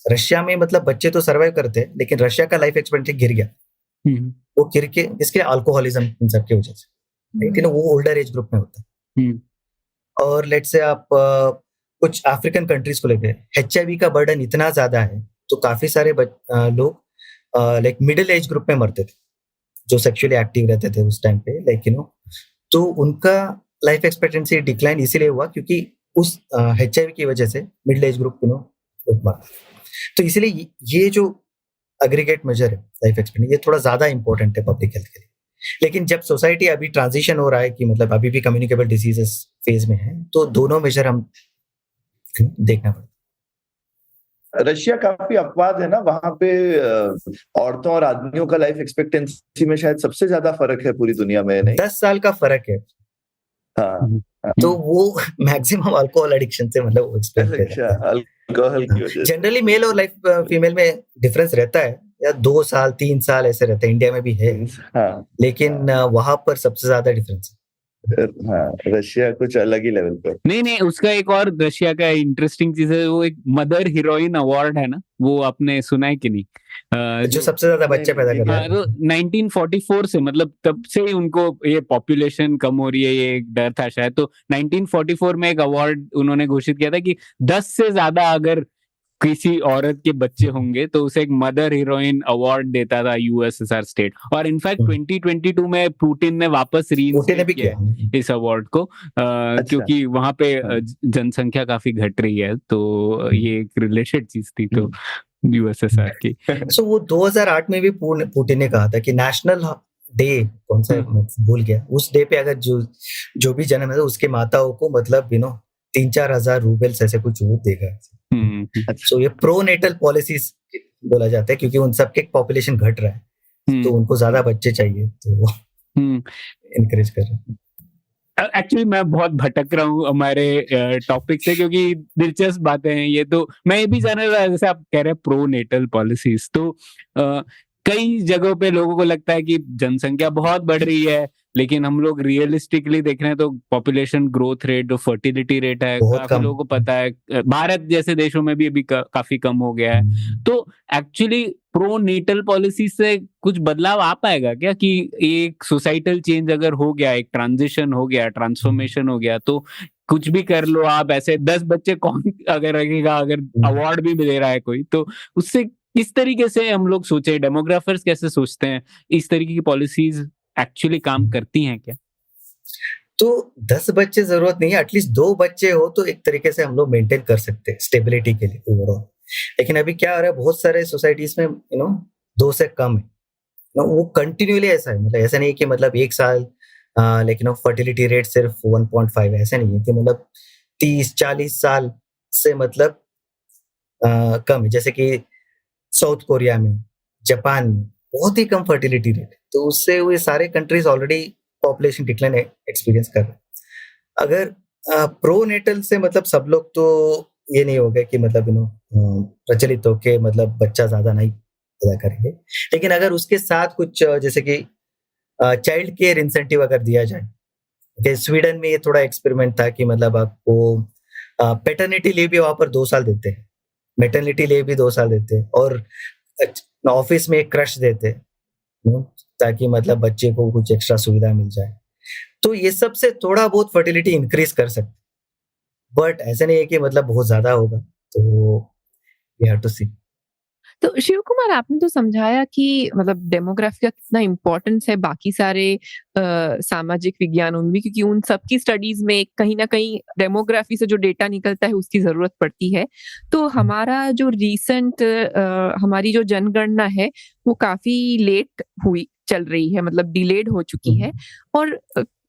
रशिया में मतलब बच्चे तो सर्वाइव करते हैं, लेकिन रशिया का लाइफ एक्सपेक्टेंसी गिर गया, वो गिर के इसके अल्कोहलिज्म इन सब की वजह से, वो ओल्डर एज ग्रुप में होता है। और लेट से आप कुछ अफ्रीकन कंट्रीज को लेके HIV का बर्डन इतना ज्यादा है, तो काफी सारे लोग मिडिल एज ग्रुप में मरते थे जो सेक्सुअली एक्टिव रहते थे उस टाइम पे, तो उनका लाइफ एक्सपेक्टेंसी डिक्लाइन इसीलिए हुआ क्योंकि उस HIV की वजह से मिडिल एज ग्रुप लोग मर। तो इसलिए ये जो एग्रीगेट मेजर है लाइफ एक्सपेक्टेंसी, ये थोड़ा ज्यादा इंपॉर्टेंट है पब्लिक हेल्थ के लिए। लेकिन जब सोसाइटी अभी ट्रांजिशन हो रहा है कि मतलब अभी भी कम्युनिकेबल डिजीजेस फेज में है, तो दोनों मेजर हम देखना पड़ता रशिया काफी अपवाद है ना, वहां पे औरतों और आदमियों का लाइफ एक्सपेक्टेंसी में शायद सबसे ज्यादा फर्क है पूरी दुनिया में, नहीं? 10 साल का फर्क है। हाँ, तो वो मैक्सिमम अल्कोहल एडिक्शन से मतलब वो एक्सप्लेन कर अच्छा, अल्कोहल की वजह से। जनरली मेल और लाइफ फीमेल में डिफरेंस रहता है, या 2 साल 3 साल ऐसे रहता है, इंडिया में भी है, हाँ, लेकिन वहां पर सबसे ज्यादा डिफरेंस है। हाँ, रशिया कुछ अलग ही लेवल पर। नहीं, उसका एक और रशिया का इंटरेस्टिंग चीज है, वो एक मदर हीरोइन अवार्ड है ना, वो आपने सुना है कि नहीं? जो सबसे ज्यादा बच्चे पैदा कर रहा हाँ, है। तो 1944 से, मतलब तब से ही उनको ये पॉपुलेशन कम हो रही है, ये एक डर था शायद, तो 1944 में एक अवार्ड उन्होंने घोषित किया था कि 10 से ज्यादा अगर किसी औरत के बच्चे होंगे तो उसे एक मदर हीरोइन अवार्ड देता था यूएसएसआर स्टेट। और इनफैक्ट 2022 में पुतिन ने वापस पुतिन ने भी किया किया इस अवार्ड को, क्योंकि वहां पे जनसंख्या काफी घट रही है, तो ये एक रिलेटेड चीज थी तो यूएसएसआर की। सो वो 2008 में भी पुतिन ने कहा था कि नेशनल डे कौन सा है, मैं भूल गया, उस डे पे अगर जो भी जन्म है उसके माताओं को मतलब 3-4 हजार रूबल्स ऐसे कुछ वो देगा। सो ये प्रोनेटल पॉलिसीज बोला जाता है, क्योंकि उन सबके पॉपुलेशन घट रहा है, तो उनको ज्यादा बच्चे चाहिए, तो इनकरेज कर रहे हैं। एक्चुअली मैं बहुत भटक रहा हूँ हमारे टॉपिक से, क्योंकि दिलचस्प बातें हैं ये, तो मैं ये भी जानना रहा, जैसे आप कह रहे हैं प्रो नेटल पॉलिसीज, तो कई जगहों पे लोगों को लगता है कि जनसंख्या बहुत बढ़ रही है, लेकिन हम लोग रियलिस्टिकली देख रहे हैं तो पॉपुलेशन ग्रोथ रेट, जो फर्टिलिटी रेट है, काफी लोगों को पता है, भारत जैसे देशों में भी अभी काफी कम हो गया है। तो एक्चुअली प्रो नेटल पॉलिसी से कुछ बदलाव आ पाएगा क्या, कि एक सोसाइटल चेंज अगर हो गया, एक ट्रांजिशन हो गया, ट्रांसफॉर्मेशन हो गया, तो कुछ भी कर लो आप, ऐसे 10 बच्चे कौन अगर रखेगा, अगर अवार्ड भी दे रहा है कोई, तो उससे किस तरीके से हम लोग सोचे, डेमोग्राफर्स कैसे सोचते हैं, इस तरीके की पॉलिसीज एक्चुअली काम करती हैं क्या? तो 10 बच्चे जरूरत नहीं है, एटलीस्ट 2 बच्चे हो तो एक तरीके से हम लोग मेंटेन कर सकते हैं स्टेबिलिटी के लिए ओवरऑल। लेकिन अभी क्या हो रहा है, बहुत सारे सोसाइटीज में 2 से कम है, वो कंटिन्यूअली ऐसा है, मतलब ऐसा नहीं कि मतलब 1 साल लेकिन फर्टिलिटी रेट सिर्फ 1.5 है, ऐसा नहीं है कि मतलब 30-40 साल से मतलब कम है, जैसे कि साउथ कोरिया में, जापान में बहुत ही कम फर्टिलिटी रेट, तो उससे वो सारे countries already population decline experience कर रहे हैं। अगर प्रोनेटल से मतलब सब लोग तो ये नहीं होगा कि मतलब प्रचलित होके मतलब बच्चा ज्यादा नहीं पैदा करेंगे, लेकिन अगर उसके साथ कुछ जैसे कि चाइल्ड केयर इंसेंटिव अगर दिया जाए, कि स्वीडन में ये थोड़ा एक्सपेरिमेंट था कि मतलब आपको पैटर्निटी लीव भी वहां पर 2 साल देते हैं, मैटरनिटी लीव भी 2 साल देते हैं, और ऑफिस में एक क्रश देते हैं ताकि मतलब बच्चे को कुछ एक्स्ट्रा सुविधा मिल जाए। तो ये सब से थोड़ा बहुत फर्टिलिटी इंक्रीज कर सकते, बट ऐसा नहीं है कि मतलब बहुत ज्यादा होगा, तो वी हैव टू सी। तो शिव कुमार, आपने तो समझाया कि मतलब डेमोग्राफी का कितना इम्पोर्टेंस है बाकी सारे सामाजिक विज्ञानों में भी, क्योंकि उन सब की स्टडीज में कहीं ना कहीं डेमोग्राफी से जो डेटा निकलता है उसकी जरूरत पड़ती है। तो हमारा जो रीसेंट हमारी जो जनगणना है वो काफी लेट चल रही है, मतलब डिलेड हो चुकी है, और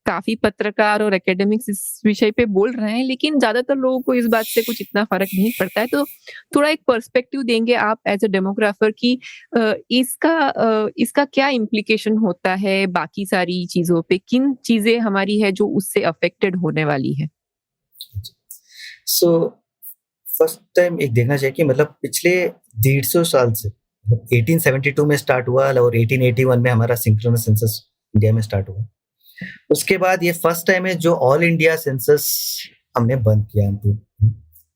काफी पत्रकार और एकेडमिक्स इस विषय पे बोल रहे हैं, लेकिन ज्यादातर लोगों को इस बात से कुछ इतना फर्क नहीं पड़ता है। तो थोड़ा एक पर्सपेक्टिव देंगे आप एज अ डेमोग्राफर की इसका क्या इम्प्लीकेशन होता है बाकी सारी चीजों पे, किन चीजें हमारी है जो उससे अफेक्टेड होने वाली है? सो फर्स्ट टाइम एक देखना चाहिए कि मतलब पिछले 150 साल से 1872 में स्टार्ट हुआ और 1881 में हमारा सिंक्रोनस सेंसस इंडिया में स्टार्ट हुआ। उसके बाद ये फर्स्ट टाइम है जो ऑल इंडिया सेंसस हमने बंद किया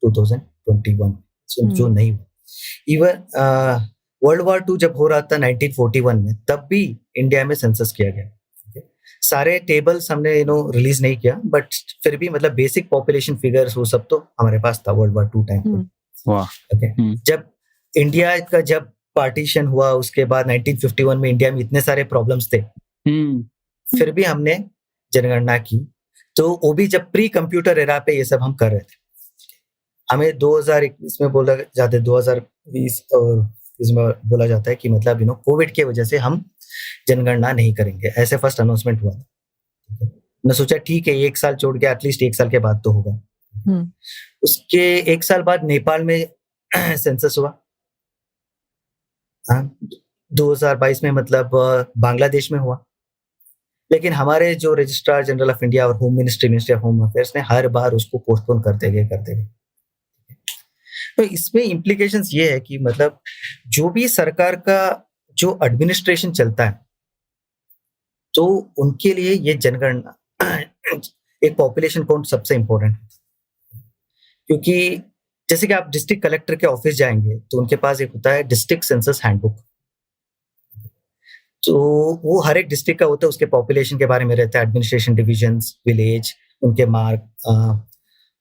2021, जो नहीं हुआ। इवन वर्ल्ड वॉर 2 जब हो रहा था 1941 में, तब भी इंडिया में सेंसस किया गया। सारे टेबल्स हमने रिलीज नहीं किया, बट फिर भी मतलब बेसिक पॉपुलेशन फिगर्स वो सब तो हमारे पास था वर्ल्ड वॉर 2 टाइम पे। जब इंडिया का जब पार्टीशन हुआ उसके बाद 1951 में इंडिया में इतने सारे प्रॉब्लम्स थे, फिर भी हमने जनगणना की। तो वो भी जब प्री कंप्यूटर एरा पे ये सब हम कर रहे थे। हमें 2021 में बोला जाता है, 2020 और इसमें बोला जाता है कि मतलब कोविड की वजह से हम जनगणना नहीं करेंगे, ऐसे फर्स्ट अनाउंसमेंट हुआ। मैं सोचा ठीक है 1 साल छोड़ के एटलीस्ट 1 साल के बाद तो होगा। उसके 1 साल बाद नेपाल में सेंसस हुआ। 2022 में मतलब बांग्लादेश में हुआ। लेकिन हमारे जो रजिस्ट्रार जनरल ऑफ इंडिया और home ministry of home affairs ने हर बार उसको पोस्टपोन करते गए। तो इसमें इम्प्लीकेशंस ये है कि मतलब जो भी सरकार का जो एडमिनिस्ट्रेशन चलता है, तो उनके लिए ये जनगणना एक पॉपुलेशन काउंट सबसे इम्पोर्टेंट है। क्योंकि जैसे कि आप डिस्ट्रिक्ट कलेक्टर के ऑफिस जाएंगे तो उनके पास एक होता है डिस्ट्रिक्ट सेंसस हैंडबुक। तो वो हर एक डिस्ट्रिक्ट का होता है, उसके पॉपुलेशन के बारे में रहता है, एडमिनिस्ट्रेशन डिविजन्स, विलेज, उनके मार्क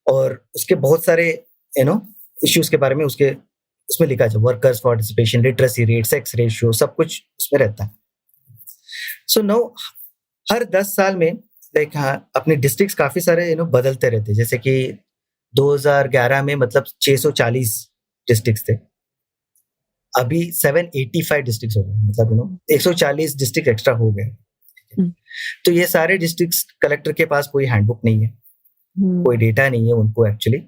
और उसके बहुत सारे इश्यूज के बारे में उसमें लिखा है, workers participation, literacy rate, sex ratio, सब कुछ उसमें रहता है। सो नो हर 10 साल में लाइक अपने डिस्ट्रिक्ट्स काफी सारे बदलते रहते हैं। जैसे कि 2011 में मतलब 640 डिस्ट्रिक्ट्स थे, अभी 785 डिस्ट्रिक्ट्स हो गए, मतलब 140 डिस्ट्रिक्ट एक्स्ट्रा हो गए। तो ये सारे डिस्ट्रिक्ट्स कलेक्टर के पास कोई हैंडबुक नहीं है, कोई डेटा नहीं है उनको एक्चुअली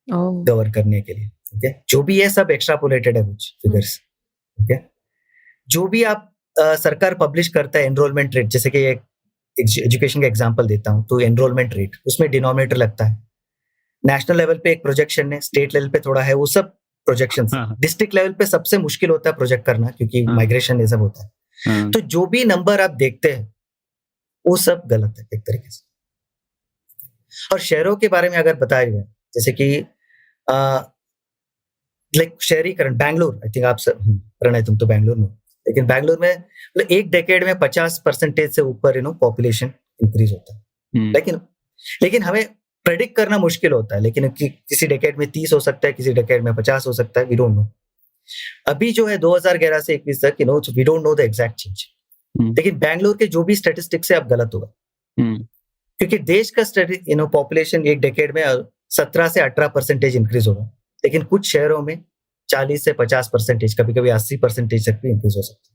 कवर करने के लिए। ओके, जो भी है सब एक्स्ट्रापोलेटेड है कुछ फिगर्स। ओके, जो भी आप सरकार पब्लिश करता है एनरोलमेंट रेट, जैसे कि एक एजुकेशन का एग्जांपल देता हूं, तो एनरोलमेंट रेट उसमें डिनोमिनेटर लगता है। नेशनल लेवल पे एक प्रोजेक्शन है, स्टेट लेवल पे थोड़ा है, वो सब प्रोजेक्शंस। डिस्ट्रिक्ट लेवल पे सबसे मुश्किल होता है प्रोजेक्ट करना, क्योंकि माइग्रेशन ये सब होता है। तो जो भी नंबर आप देखते हैं वो सब गलत है एक तरीके से। और शहरों के बारे में अगर बताया जाए, जैसे कि लाइक शहरीकरण, बैंगलोर, आई थिंक आप सब प्रणय तुम तो बैंगलोर में, लेकिन बैंगलोर में मतलब एक डेकेड में 50% से ऊपर पॉपुलेशन इंक्रीज होता है। लेकिन हमें प्रेडिक्ट करना मुश्किल होता है, लेकिन किसी डेकेड में 30 हो सकता है, किसी डेकेड में 50 हो सकता है, वी डोंट नो। अभी जो है 2011 से 21 तक we don't know the exact change. लेकिन बैंगलोर के जो भी स्टैटिस्टिक्स से अब गलत होगा, क्योंकि देश का पॉपुलेशन एक डेकेड में 17 से 18% इंक्रीज होगा, लेकिन कुछ शहरों में 40 से 50%, कभी कभी 80% तक भी इंक्रीज हो सकता है।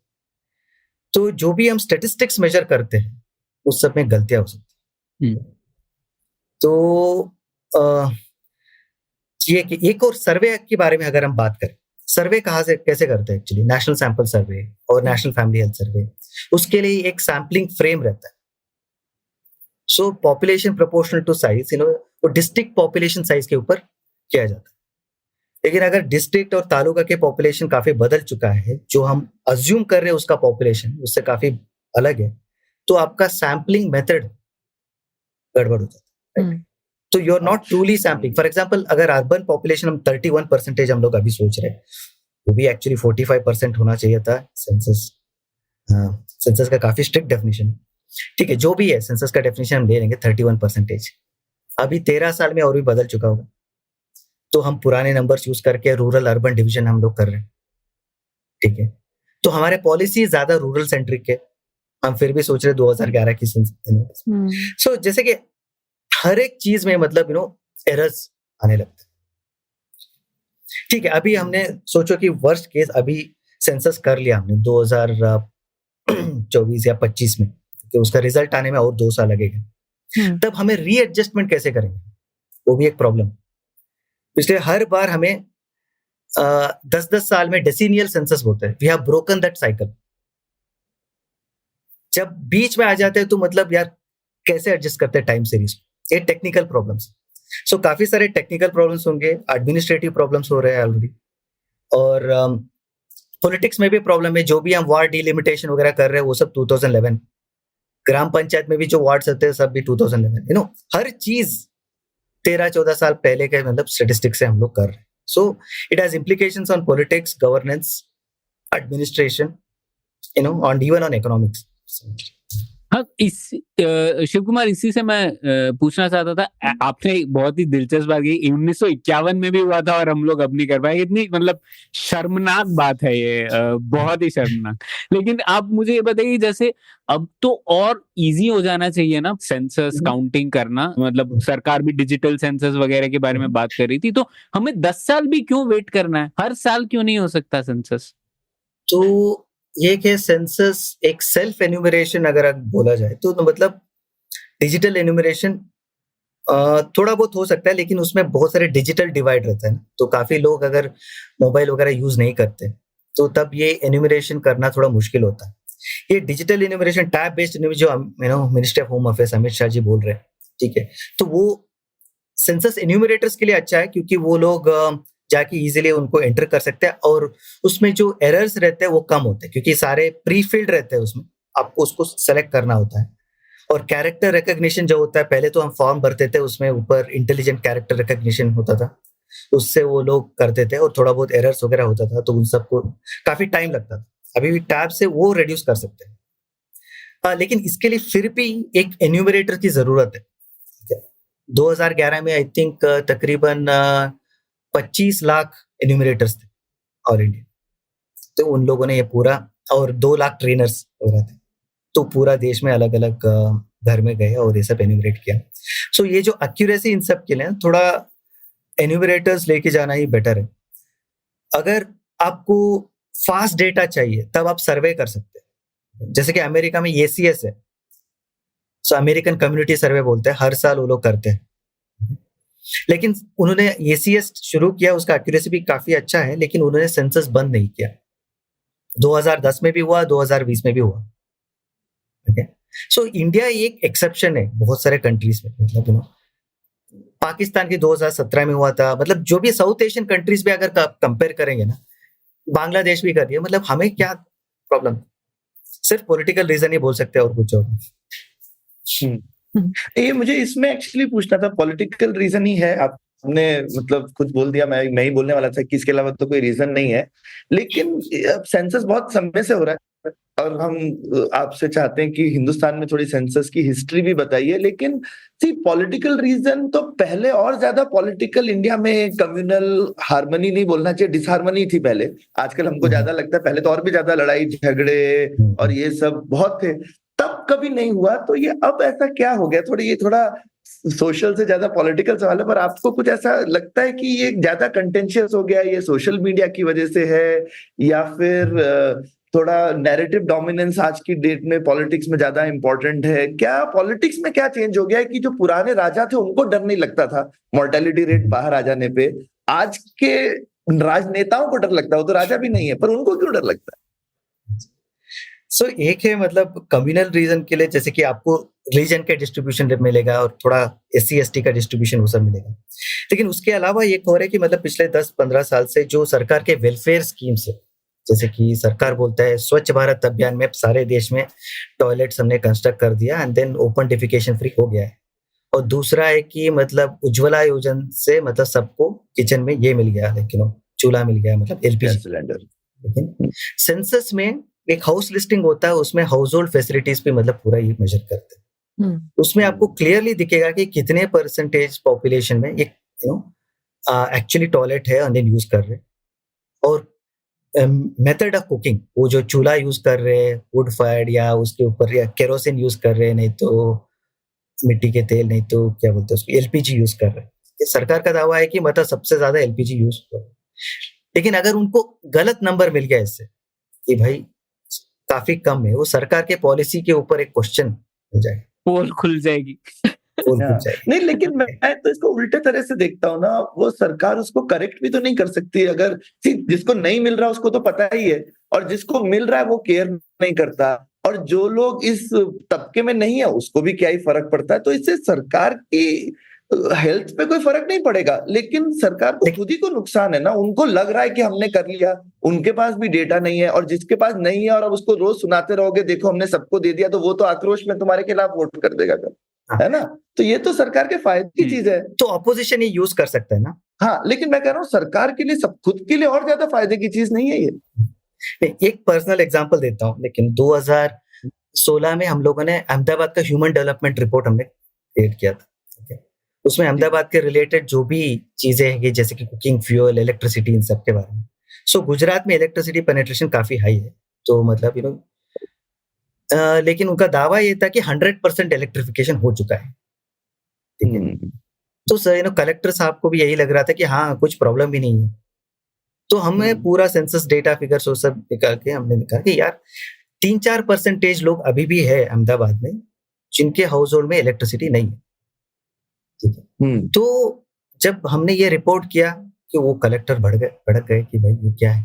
तो जो भी हम स्टैटिस्टिक्स मेजर करते हैं उस सब में गलतियां हो सकती है। तो ये एक और सर्वे के बारे में अगर हम बात करें, सर्वे कहाँ से कैसे करते हैं एक्चुअली, नेशनल सैंपल सर्वे और नेशनल फैमिली हेल्थ सर्वे, उसके लिए एक सैम्पलिंग फ्रेम रहता है। So population proportional to size, वो डिस्ट्रिक्ट पॉपुलेशन साइज के ऊपर किया जाता है। लेकिन अगर डिस्ट्रिक्ट और तालुका के पॉपुलेशन काफी बदल चुका है, जो हम अज्यूम कर रहे हैं उसका पॉपुलेशन उससे काफी अलग है, तो आपका सैम्पलिंग मेथड गड़बड़ हो जाता है। तो you are not truly sampling. For example, अगर अर्बन पॉपुलेशन हम 31% हम लोग अभी सोच रहे हैं, वो भी एक्चुअली 45% होना चाहिए था। सेंसस का काफी स्ट्रिक्ट डेफिनेशन है, ठीक है, जो भी है सेंसस का डेफिनेशन हम ले लेंगे 31%। अभी 13 साल में और भी बदल चुका होगा, तो हम पुराने नंबर्स यूज करके रूरल अर्बन डिवीजन हम लोग कर रहे हैं, ठीक है। तो हमारे पॉलिसी ज्यादा रूरल सेंट्रिक है, हम फिर भी सोच रहे 2011 की सेंसस। सो जैसे कि हर एक चीज में मतलब एरर्स आने लगते हैं, ठीक है। अभी हमने सोचो कि वर्स्ट केस अभी सेंसस कर लिया हमने 2024 या 25 में, कि उसका रिजल्ट आने में और 2 साल लगेगा, तब हमें रीएडजस्टमेंट कैसे करेंगे, वो भी एक प्रॉब्लम। इसलिए हर बार हमें 10-10 साल में डेसिनियल सेंसस होता है। We have broken that cycle. जब बीच में आ जाते हैं तो मतलब यार कैसे एडजस्ट करते हैं टाइम सीरीज, ये टेक्निकल प्रॉब्लम्स। सो काफी सारे टेक्निकल प्रॉब्लम्स होंगे, एडमिनिस्ट्रेटिव प्रॉब्लम्स हो रहे हैं ऑलरेडी, और पॉलिटिक्स में भी प्रॉब्लम है। जो भी हम वार्ड डिलिमिटेशन वगैरह कर रहे हैं वो सब 2011, ग्राम पंचायत में भी जो वार्ड्स होते हैं सब भी 2011, हर चीज 13-14 साल पहले के मतलब स्टैटिस्टिक्स से हम लोग कर रहे हैं। So it has implications on politics, governance, administration, on even on economics. हाँ, शिव कुमार, इसी से मैं पूछना चाहता था, आपने बहुत ही दिलचस्प बात की, 1951 में भी हुआ था और हम लोग अब नहीं कर पाए। इतनी मतलब शर्मनाक बात है ये, बहुत ही शर्मनाक। लेकिन आप मुझे ये बताइए, जैसे अब तो और इजी हो जाना चाहिए ना सेंसस काउंटिंग करना, मतलब सरकार भी डिजिटल सेंसस वगैरह के बारे में बात कर रही थी, तो हमें 10 साल भी क्यों वेट करना है? हर साल क्यों नहीं हो सकता सेंसस? तो ये कि सेंसस एक सेल्फ एन्यूमरेशन अगर बोला जाए तो मतलब डिजिटल एन्यूमरेशन थोड़ा बहुत हो सकता है, लेकिन उसमें बहुत सारे डिजिटल डिवाइड रहता है ना, तो काफ़ी लोग अगर मोबाइल वगैरह यूज़ नहीं करते, तो तब ये एन्यूमरेशन करना थोड़ा मुश्किल होता है। ये डिजिटल एन्यूमरेशन, टैब बेस्ड जो ministry of home affairs Amit Shah ji बोल रहे हैं, ठीक है, तो वो सेंसस एन्यूमरेटर्स के लिए अच्छा है, क्योंकि वो लोग जाके इजीली उनको एंटर कर सकते हैं, और उसमें जो एरर्स रहते हैं वो कम होते हैं, क्योंकि सारे प्री फिल्ड रहते हैं उसमें, आपको उसको सेलेक्ट करना होता है। और कैरेक्टर रिकग्निशन जो होता है, पहले तो हम फॉर्म भरते थे, उसमें ऊपर इंटेलिजेंट कैरेक्टर रिकग्निशन होता था, उससे वो लोग करते थे, और थोड़ा बहुत एरर्स वगैरह होता था, तो उन सबको काफी टाइम लगता था। अभी भी टैब से वो रिड्यूस कर सकते हैं। लेकिन इसके लिए फिर भी एक एन्यूमरेटर की जरूरत है। 2011 में आई थिंक तकरीबन 25 लाख एन्यूमरेटर्स थे ऑल इंडिया, तो उन लोगों ने ये पूरा, और 2 लाख ट्रेनर्स वगैरह थे, तो पूरा देश में अलग अलग घर में गए और ये सब एन्यूमरेट किया। सो ये जो एक्यूरेसी इन सब के लिए थोड़ा एन्यूमरेटर्स लेके जाना ही बेटर है। अगर आपको फास्ट डेटा चाहिए तब आप सर्वे कर सकते हैं, जैसे कि अमेरिका में ACS है, सो अमेरिकन कम्युनिटी सर्वे बोलते हैं, हर साल वो लोग करते हैं। लेकिन उन्होंने ACS शुरू किया, उसका एक्यूरेसी भी काफी अच्छा है, लेकिन उन्होंने सेंसस बंद नहीं किया। 2010 में भी हुआ, 2020 में भी हुआ। ओके, सो इंडिया एक एक्सेप्शन है बहुत सारे कंट्रीज में, मतलब पाकिस्तान की 2017 में हुआ था, मतलब जो भी साउथ एशियन कंट्रीज में अगर कंपेयर करेंगे ना, बांग्लादेश भी कर रही है, मतलब हमें क्या प्रॉब्लम? सिर्फ पॉलिटिकल रीजन ही बोल सकते हैं और कुछ और नहीं। ये मुझे इसमें एक्चुअली पूछना था, पॉलिटिकल रीजन ही है, आपने मतलब खुद बोल दिया, मैं ही बोलने वाला था कि इसके अलावा तो कोई रीजन नहीं है। लेकिन सेंसस बहुत समय से हो रहा है और हम आपसे चाहते हैं कि हिंदुस्तान में थोड़ी सेंसस की हिस्ट्री भी बताइए। लेकिन सी पॉलिटिकल रीजन तो पहले और ज्यादा पॉलिटिकल इंडिया में कम्युनल हार्मनी नहीं बोलना चाहिए, डिसहार्मनी थी पहले। आजकल हमको ज्यादा लगता है, पहले तो और भी ज्यादा लड़ाई झगड़े और ये सब बहुत थे, तब कभी नहीं हुआ। तो ये अब ऐसा क्या हो गया? ये थोड़ा सोशल से ज्यादा पॉलिटिकल सवाल है, पर आपको कुछ ऐसा लगता है कि ये ज्यादा कंटेंशियस हो गया, ये सोशल मीडिया की वजह से है, या फिर थोड़ा नैरेटिव डोमिनेंस आज की डेट में पॉलिटिक्स में ज्यादा इंपॉर्टेंट है? क्या पॉलिटिक्स में क्या चेंज हो गया है कि जो पुराने राजा थे उनको डर नहीं लगता था मोर्टेलिटी रेट बाहर आ जाने पे, आज के राजनेताओं को डर लगता है? वो तो राजा भी नहीं है, पर उनको क्यों डर लगता है? सो एक है, मतलब कम्युनल रीजन के लिए, जैसे कि आपको रिलीजन का डिस्ट्रीब्यूशन मिलेगा और थोड़ा SC/ST का डिस्ट्रीब्यूशन वो सब मिलेगा। लेकिन उसके अलावा एक हो रहा है कि मतलब पिछले 10-15 साल से जो सरकार के वेलफेयर स्कीम्स है, जैसे कि सरकार बोलता है स्वच्छ भारत अभियान में सारे देश में टॉयलेट्स हमने कंस्ट्रक्ट कर दिया and then open defecation free हो गया है। और दूसरा है कि मतलब उज्ज्वला योजना से मतलब सबको किचन में ये मिल गया, लेकिन चूल्हा मिल गया, मतलब LPG सिलेंडर। लेकिन सेंसस में एक हाउस लिस्टिंग होता है, उसमें हाउस होल्ड फैसिलिटीज पे मतलब पूरा ये मेजर करते हैं। उसमें आपको क्लियरली दिखेगा कि कितने परसेंटेज पॉपुलेशन में एक एक्चुअली टॉयलेट है एंड यूज कर रहे, और मेथड ऑफ कुकिंग, वो जो चूल्हा यूज कर रहे हैं वुड फायर्ड, या उसके ऊपर या केरोसिन यूज कर रहे हैं, नहीं तो मिट्टी के तेल, नहीं तो क्या बोलते हैं उसको LPG यूज कर रहे हैं। ये सरकार का दावा है कि मतलब सबसे ज्यादा LPG यूज हो रहा है। लेकिन अगर उनको गलत नंबर मिल गया इससे कि भाई काफी कम है, वो सरकार के पॉलिसी के ऊपर एक क्वेश्चन हो जाएगा, पोल खुल जाएगी। नहीं, लेकिन मैं तो इसको उल्टे तरह से देखता हूँ ना, वो सरकार उसको करेक्ट भी तो नहीं कर सकती। अगर जिसको नहीं मिल रहा उसको तो पता ही है, और जिसको मिल रहा है वो केयर नहीं करता, और जो लोग इस तबके में नहीं है उसको भी क्या ही फर्क पड़ता है। तो इससे सरकार की हेल्थ पे कोई फर्क नहीं पड़ेगा, लेकिन सरकार को खुद ही को नुकसान है ना। उनको लग रहा है कि हमने कर लिया, उनके पास भी डेटा नहीं है, और जिसके पास नहीं है और अब उसको रोज सुनाते रहोगे देखो हमने सबको दे दिया, तो वो तो आक्रोश में तुम्हारे खिलाफ वोट कर देगा, है ना। तो ये तो सरकार के फायदे की चीज है, तो अपोजिशन ही यूज कर सकता है ना। हाँ, लेकिन मैं कह रहा हूँ सरकार के लिए, सब खुद के लिए और ज्यादा फायदे की चीज नहीं है ये। एक पर्सनल एग्जांपल देता हूँ, लेकिन 2016 में हम लोगों ने अहमदाबाद का ह्यूमन डेवलपमेंट रिपोर्ट हमने क्रिएट किया था। उसमें अहमदाबाद के रिलेटेड जो भी चीजें हैं, जैसे कि कुकिंग फ्यूल, इलेक्ट्रिसिटी, इन सब के बारे में। सो गुजरात में इलेक्ट्रिसिटी पेनिट्रेशन काफी हाई है, तो मतलब लेकिन उनका दावा ये था कि 100% इलेक्ट्रिफिकेशन हो चुका है, ठीक है। तो सर कलेक्टर साहब को भी यही लग रहा था कि हाँ कुछ प्रॉब्लम भी नहीं है। तो हमें पूरा सेंसस डेटा फिगर्स वो सब निकाल के हमने देखा कि यार 3-4% लोग अभी भी है अहमदाबाद में जिनके हाउस होल्ड में इलेक्ट्रिसिटी नहीं है, ठीक है। तो जब हमने ये रिपोर्ट किया कि वो कलेक्टर भड़क गए कि भाई ये क्या है,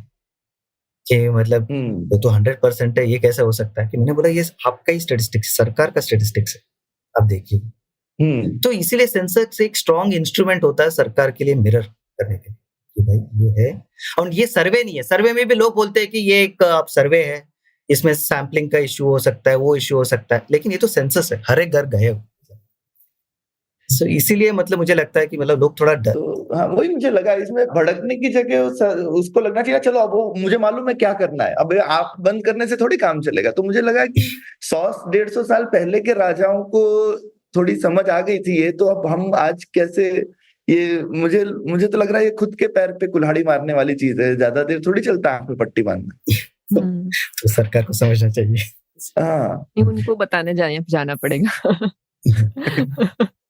कि मतलब ये तो 100% है, ये कैसे हो सकता है? कि मैंने बोला ये आपका ही स्टैटिस्टिक्स, सरकार का स्टैटिस्टिक्स है, आप देखिए। तो इसीलिए सेंसस एक स्ट्रॉन्ग इंस्ट्रूमेंट होता है सरकार के लिए मिरर करने के लिए कि भाई ये है। और ये सर्वे नहीं है, सर्वे में भी लोग बोलते हैं कि ये एक सर्वे है, इसमें सैम्पलिंग का इश्यू हो सकता है, वो इश्यू हो सकता है, लेकिन ये तो सेंसस है, हर एक घर गए हो। So, इसीलिए मतलब मुझे लगता है कि मतलब लोग थोड़ा तो हाँ, वही मुझे लगा इसमें भड़कने की जगह उसको लगना चाहिए चलो अब वो मुझे मालूम है क्या करना है, अब आंख बंद करने से थोड़ी काम चलेगा। तो मुझे लगा कि 100-150 साल पहले के राजाओं को थोड़ी समझ आ गई थी ये, तो अब हम आज कैसे ये मुझे तो लग रहा है ये खुद के पैर पे कुल्हाड़ी मारने वाली चीज है, ज्यादा देर थोड़ी चलता आंख में पट्टी बांधना। तो सरकार को समझना चाहिए। हाँ, उनको बताने जाना पड़ेगा।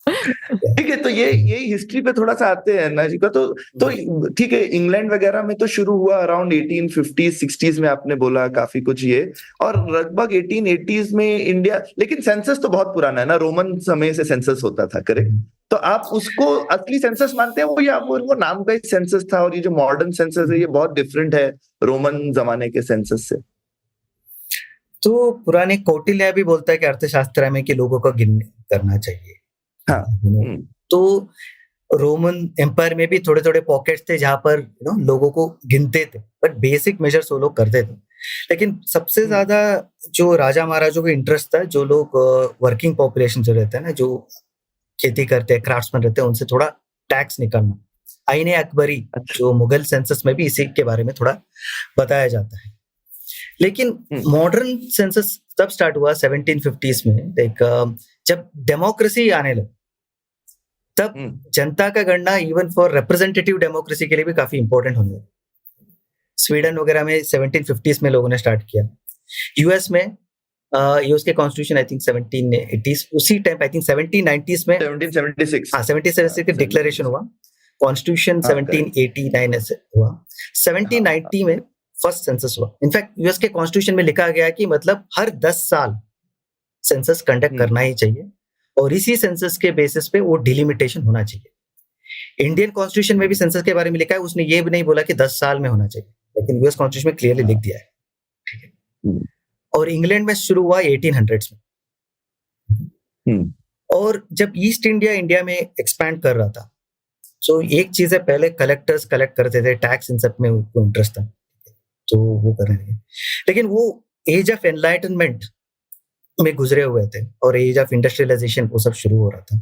ठीक है, तो ये हिस्ट्री पे थोड़ा सा आते हैं ना जी का। तो ठीक है, इंग्लैंड वगैरह में तो शुरू हुआ अराउंड 1850-60s में, आपने बोला काफी कुछ ये, और लगभग 1880s में इंडिया। लेकिन सेंसस तो बहुत पुराना है ना, रोमन समय से सेंसस होता था, करेक्ट? तो आप उसको असली सेंसस मानते हैं वो, या वो नाम का ही सेंसस था? और ये जो मॉडर्न सेंसस है ये बहुत डिफरेंट है रोमन जमाने के सेंसस से। तो पुराने कौटिल्य भी बोलता है कि अर्थशास्त्र में कि लोगों को गिनना करना चाहिए। हाँ, तो रोमन एम्पायर में भी थोड़े थोड़े पॉकेट्स थे जहां पर लोगों को गिनते थे, बट बेसिक मेजर्स वो लोग करते थे। लेकिन सबसे ज्यादा जो राजा महाराजों को इंटरेस्ट था, जो लोग वर्किंग पॉपुलेशन जो रहते हैं ना, जो खेती करते हैं, क्राफ्ट्समैन रहते हैं, उनसे थोड़ा टैक्स निकालना। आईने अकबरी जो मुगल सेंसस में भी इसी के बारे में थोड़ा बताया जाता है। लेकिन मॉडर्न सेंसस तब स्टार्ट हुआ 1750s में, जब डेमोक्रेसी आने लगी, तब जनता का गणना इवन फॉर रिप्रेजेंटेटिव डेमोक्रेसी के लिए भी काफी इंपॉर्टेंट होने लगी। स्वीडन वगैरह में 1750s में लोगों ने स्टार्ट किया। यूएस में यूएस के कॉन्स्टिट्यूशन आई थिंक 1780s, उसी टाइम आई थिंक 1790s में 1776 1776 के डिक्लेरेशन हुआ। कॉन्स्टिट्यूशन 1789 ऐसे हुआ। 1790 में फर्स्ट सेंसस हुआ। इनफैक्ट यूएस के कॉन्स्टिट्यूशन में लिखा गया कि मतलब हर 10 साल सेंसस कंडक्ट करना ही चाहिए, और इसी सेंसस के बेसिस पे वो डिलिमिटेशन होना चाहिए। इंडियन कॉन्स्टिट्यूशन में भी सेंसस के बारे में लिखा है, उसने ये भी नहीं बोला कि 10 साल में होना चाहिए, लेकिन यूएस कॉन्स्टिट्यूशन में क्लियरली लिख दिया है, ठीक है। और इंग्लैंड में शुरू हुआ 1800s में। और जब ईस्ट इंडिया में एक्सपैंड कर रहा था, तो एक चीज है, पहले कलेक्टर्स कलेक्ट करते थे टैक्स, इन सब में उनको इंटरेस्ट था, तो वो कर रहे थे। लेकिन वो एज ऑफ एनलाइटनमेंट में गुजरे हुए थे और एज ऑफ इंडस्ट्रियलाइजेशन वो सब शुरू हो रहा था।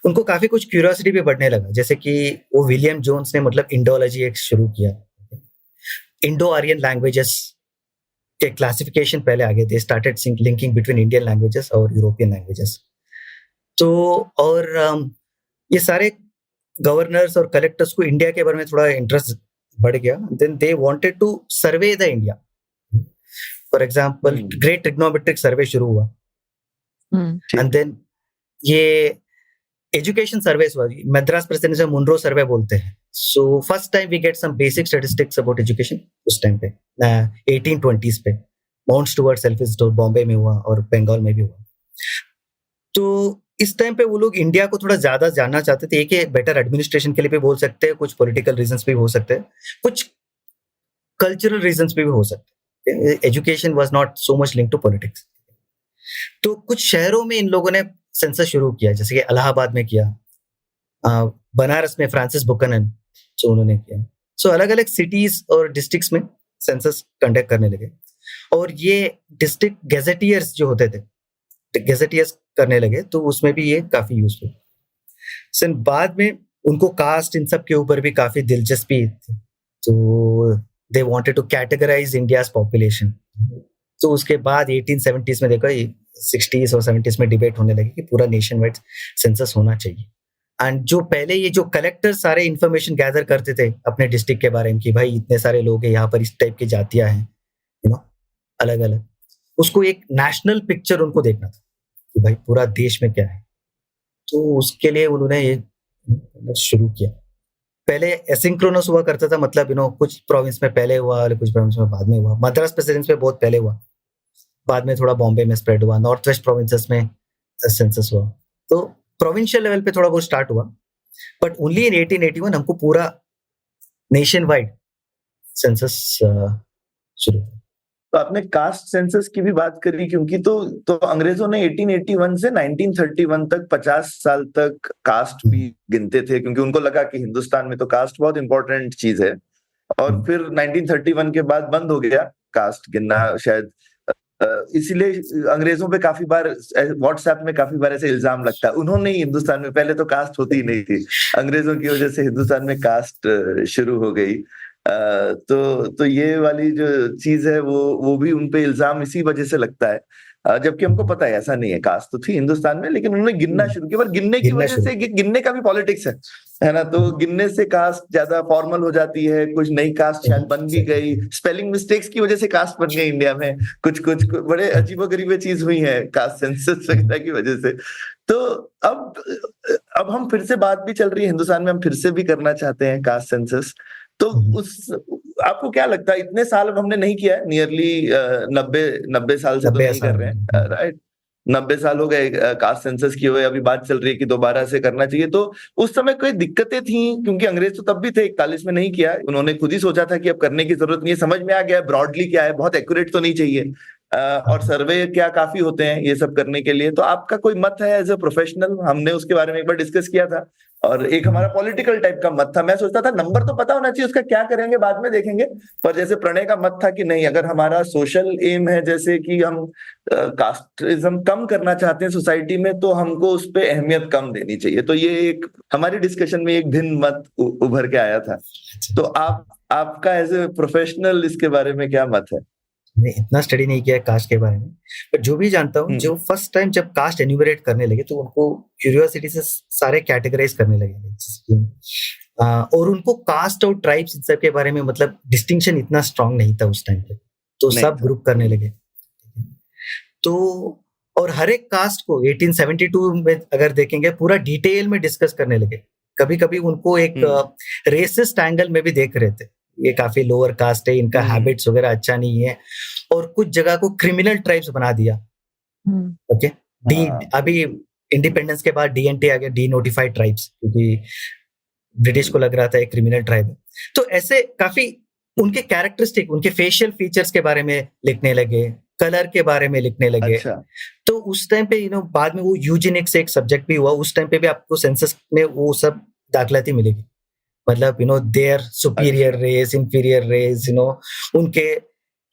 उनको काफी कुछ क्यूरियोसिटी भी बढ़ने लगा, जैसे कि वो विलियम जोन्स ने मतलब इंडोलॉजी एक शुरू किया। इंडो आर्यन लैंग्वेजेस के क्लासिफिकेशन पहले आगे थे, started linking between Indian languages और यूरोपियन लैंग्वेजेस। तो और ये सारे गवर्नर्स और कलेक्टर्स को इंडिया के बारे में थोड़ा इंटरेस्ट बढ़ गया। Then they wanted to survey the India. For example great trigonometric survey शुरू हुआ, एंड देन ये एजुकेशन सर्वेस हुआ। मद्रास प्रेसिडेंसी में मुनरो सर्वे बोलते हैं। So first time we get some basic statistics about education उस टाइम पे 1820s पे। Mount Stuart Elphinstone Bombay में हुआ और बंगाल में भी हुआ। तो इस टाइम पे वो लोग इंडिया को थोड़ा ज्यादा जानना चाहते थे। एक बेटर एडमिनिस्ट्रेशन के लिए भी बोल सकते हैं, कुछ पॉलिटिकल रीजंस भी हो सकते हैं, कुछ कल्चरल रीजंस भी हो सकते हैं। Education was not so much linked to politics. तो कुछ शहरों में इन लोगों ने सेंसस शुरू किया, जैसे कि इलाहाबाद में किया, बनारस में फ्रांसिस बुकनन जो उन्होंने किया। सो अलग अलग सिटीज और डिस्ट्रिक्ट्स में सेंसस कंडक्ट करने लगे, और ये डिस्ट्रिक्ट गेजेटियर्स जो होते थे, गेजेटियर्स करने लगे, तो उसमें भी ये काफी यूजफुल। सिंस बाद में उनको कास्ट इन सब के ऊपर भी काफी दिलचस्पी थी, तो they wanted to categorise India's population. तो उसके बाद 1870s में देखो, 60s और 70s में डिबेट होने लगी कि पूरा नेशन वाइड सेंसस होना चाहिए। एंड जो पहले ये जो कलेक्टर सारे इंफॉर्मेशन गैदर करते थे अपने डिस्ट्रिक्ट के बारे में कि भाई इतने सारे लोग हैं यहाँ पर, इस टाइप की जातियां हैं, अलग अलग, उसको एक नेशनल पिक्चर उनको देखना था कि भाई पूरा देश में क्या है। तो उसके लिए उन्होंने ये शुरू किया। पहले एसिंक्रोनस हुआ करता था, मतलब कुछ प्रोविंस में पहले हुआ और कुछ प्रोविंस में बाद में हुआ। मद्रास प्रेसिडेंसी में बहुत पहले हुआ, बाद में थोड़ा बॉम्बे में स्प्रेड हुआ, नॉर्थ वेस्ट प्रोविंसेस में सेंसस हुआ। तो प्रोविंशियल लेवल पे थोड़ा बहुत स्टार्ट हुआ, बट ओनली इन 1881 हमको पूरा नेशन वाइड सेंसस शुरू हुआ। तो आपने कास्ट सेंसस की भी बात करी, क्योंकि तो अंग्रेजों ने 1881 से 1931 तक 50 साल तक कास्ट भी गिनते थे, क्योंकि उनको लगा कि हिंदुस्तान में तो कास्ट बहुत इंपॉर्टेंट चीज है। और फिर 1931 के बाद बंद हो गया कास्ट गिनना, शायद इसीलिए अंग्रेजों पे काफी बार व्हाट्सएप में काफी बार ऐसे इल्जाम लगता है, उन्होंने ही हिंदुस्तान में, पहले तो कास्ट होती ही नहीं थी, अंग्रेजों की वजह से हिंदुस्तान में कास्ट शुरू हो गई। तो ये वाली जो चीज है वो भी उनपे इल्जाम इसी वजह से लगता है, जबकि हमको पता है ऐसा नहीं है, कास्ट तो थी हिंदुस्तान में, लेकिन उन्होंने गिनना शुरू किया। पर गिनने की वजह से, गिनने का भी पॉलिटिक्स है ना, तो गिनने से कास्ट ज्यादा फॉर्मल हो जाती है, कुछ नई कास्ट शायद बन भी गई, स्पेलिंग मिस्टेक्स की वजह से कास्ट बन गई इंडिया में, कुछ बड़े अजीबोगरीबे चीज हुई है कास्ट सेंसस वगैरह की वजह से। तो अब हम फिर से बात भी चल रही है हिंदुस्तान में, हम फिर से भी करना चाहते हैं कास्ट सेंसस। तो आपको क्या लगता है, इतने साल अब हमने नहीं किया है, नियरली 90 साल से तो नहीं कर रहे हैं, राइट? 90 साल हो गए कास्ट सेंसस किए हुए, अभी बात चल रही है कि दोबारा से करना चाहिए। तो उस समय कोई दिक्कतें थी, क्योंकि अंग्रेज तो तब भी थे, 41 में नहीं किया, उन्होंने खुद ही सोचा था कि अब करने की जरूरत नहीं है, समझ में आ गया ब्रॉडली क्या है, बहुत एक्यूरेट तो नहीं चाहिए, और सर्वे क्या काफी होते हैं ये सब करने के लिए। तो आपका कोई मत है एज ए प्रोफेशनल? हमने उसके बारे में एक बार डिस्कस किया था, और एक हमारा पॉलिटिकल टाइप का मत था। मैं सोचता था नंबर तो पता होना चाहिए, उसका क्या करेंगे बाद में देखेंगे, पर जैसे प्रणय का मत था कि नहीं, अगर हमारा सोशल एम है जैसे कि हम कास्टिज्म कम करना चाहते हैं सोसाइटी में, तो हमको उस पर अहमियत कम देनी चाहिए। तो ये एक हमारी डिस्कशन में एक भिन्न मत उभर के आया था। तो आपका एज ए प्रोफेशनल इसके बारे में क्या मत है? मैंने इतना स्टडी नहीं किया है कास्ट के बारे में, पर जो भी जानता हूँ, जो फर्स्ट टाइम जब कास्ट एन्यूमरेट करने लगे तो उनको क्यूरियोसिटी से सारे कैटेगराइज करने लगे, और उनको कास्ट और ट्राइब्स इन सब के बारे में मतलब डिस्टिंक्शन इतना स्ट्रांग नहीं था उस टाइम पे, तो सब ग्रुप करने लगे। तो और हर एक कास्ट को 1872 में अगर देखेंगे पूरा डिटेल में डिस्कस करने लगे। कभी कभी उनको एक रेसिस्ट एंगल में भी देख रहे थे, ये काफी लोअर कास्ट है, इनका हैबिट्स वगैरह अच्छा नहीं है, और कुछ जगह को क्रिमिनल ट्राइब्स बना दिया। ओके, अभी इंडिपेंडेंस के बाद डीएनटी आ गया, डी नोटिफाइड ट्राइब्स, क्योंकि ब्रिटिश को लग रहा था एक क्रिमिनल ट्राइब है। तो ऐसे काफी उनके कैरेक्टरिस्टिक, उनके फेशियल फीचर्स के बारे में लिखने लगे, कलर के बारे में लिखने लगे। तो उस टाइम पे बाद में वो यूजेनिक्स एक सब्जेक्ट भी हुआ, उस टाइम पे भी आपको सेंसस में वो सब दाखिलाती मिलेगी, मतलब their superior race, inferior race, उनके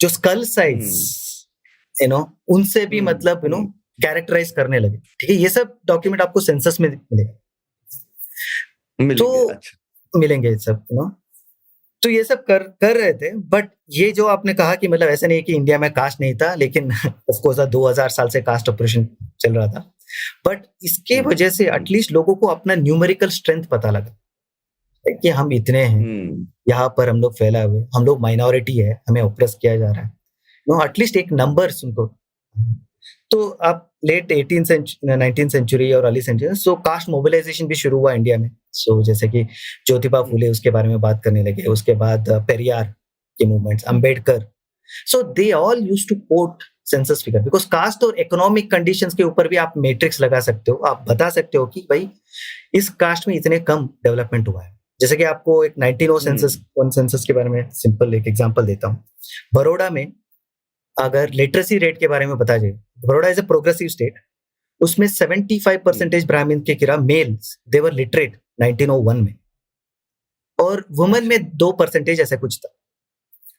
जो स्कल साइज उनसे भी मतलब कैरेक्टराइज करने लगे। ठीक है, ये सब डॉक्यूमेंट आपको सेंसस में मिलेगा, तो मिलेंगे ये सब। तो ये सब कर रहे थे। बट ये जो आपने कहा कि मतलब ऐसा नहीं है कि इंडिया में कास्ट नहीं था, लेकिन ऑफ कोर्स 2000 साल से कास्ट ऑपरेशन चल रहा था, बट इसके वजह से एटलीस्ट लोगों को अपना न्यूमेरिकल स्ट्रेंथ पता लगा कि हम इतने हैं, यहाँ पर हम लोग फैला हुए, हम लोग माइनॉरिटी है, हमें ऑप्रेस किया जा रहा है, एटलीस्ट एक नंबर्स उनको। तो आप लेट 19th सेंचुरी और अर्ली सेंचुरी, सो कास्ट मोबिलाइजेशन भी शुरू हुआ इंडिया में। सो जैसे कि ज्योतिबा फुले उसके बारे में बात करने लगे, उसके बाद पेरियार के movements, Ambedkar, so they all used to quote census figure, because caste और इकोनॉमिक कंडीशंस के ऊपर भी आप मैट्रिक्स लगा सकते हो, आप बता सकते हो कि भाई इस कास्ट में इतने कम डेवलपमेंट हुआ है। जैसे कि आपको एक 1901 सेंसस के बारे में सिंपल एक एग्जांपल देता हूँ। बड़ौदा में अगर लिटरेसी रेट के बारे में बता जाए, Baroda is a progressive state, उसमें 75% ब्राह्मण के किरा मेल्स दे वर लिटरेट 1901 में, और वुमेन में 2% ऐसा कुछ था।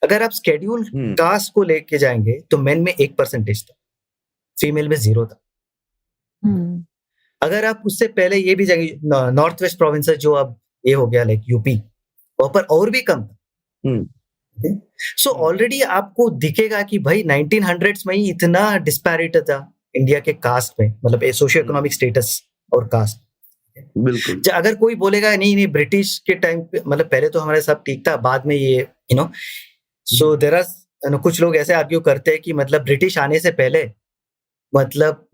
अगर आप स्केड्यूल कास्ट को लेके जाएंगे तो मेन में 1% था, फीमेल में 0 था। अगर आप उससे पहले ये भी जाएंगे नॉर्थ वेस्ट प्रोविंसेस, जो अब ये हो गया लाइक यूपी, वहां पर और भी कम था। सो ऑलरेडी आपको दिखेगा कि भाई 1900s में ही इतना डिस्पैरिटी था इंडिया के कास्ट में, मतलब सोशियो इकोनॉमिक स्टेटस और कास्ट। बिल्कुल, अगर कोई बोलेगा नहीं ब्रिटिश के टाइम पे, मतलब पहले तो हमारे सब ठीक था, बाद में ये सो देयर आर कुछ लोग ऐसे आर्ग्यू करते हैं कि मतलब ब्रिटिश आने से पहले मतलब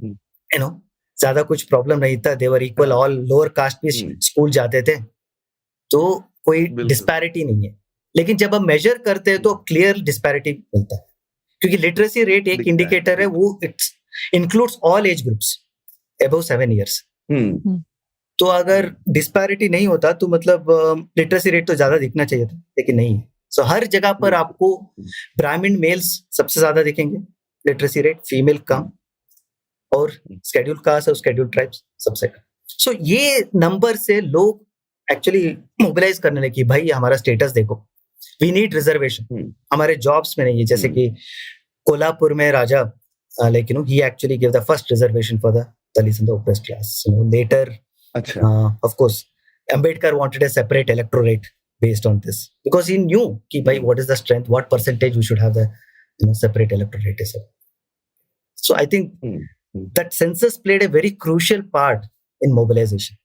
ज्यादा कुछ प्रॉब्लम नहीं था, देवर इक्वल, ऑल लोअर कास्ट भी स्कूल जाते थे, तो कोई डिस्पैरिटी नहीं है। लेकिन जब हम मेजर करते हैं तो क्लियर डिस्पैरिटी मिलता है, क्योंकि लिटरेसी रेट एक इंडिकेटर है, वो it's includes all age groups above 7 years, हम्म तो अगर डिस्पैरिटी नहीं होता तो मतलब लिटरेसी रेट तो ज्यादा दिखना चाहिए था, लेकिन नहीं। सो हर जगह पर आपको ब्राह्मण मेल्स सबसे ज्यादा दिखेंगे लिटरेसी रेट, फीमेल कम, और शेड्यूल कास्ट और शेड्यूल ट्राइब्स सबसे कम। सो ये नंबर से लोग एक्चुअली मोबिलाइज करने लगे कि भाई हमारा स्टेटस देखो, वी नीड रिजर्वेशन। हमारे जॉब्स में नहीं है, जैसे कि कोल्हापुर में राजा like he actually give the first reservation for the Dalits in the oppressed class. Later of course Ambedkar wanted a separate electorate based on this, because he knew ki bhai what is the strength, what percentage we should have the separate electorate. So I think that census played a very crucial part in mobilization.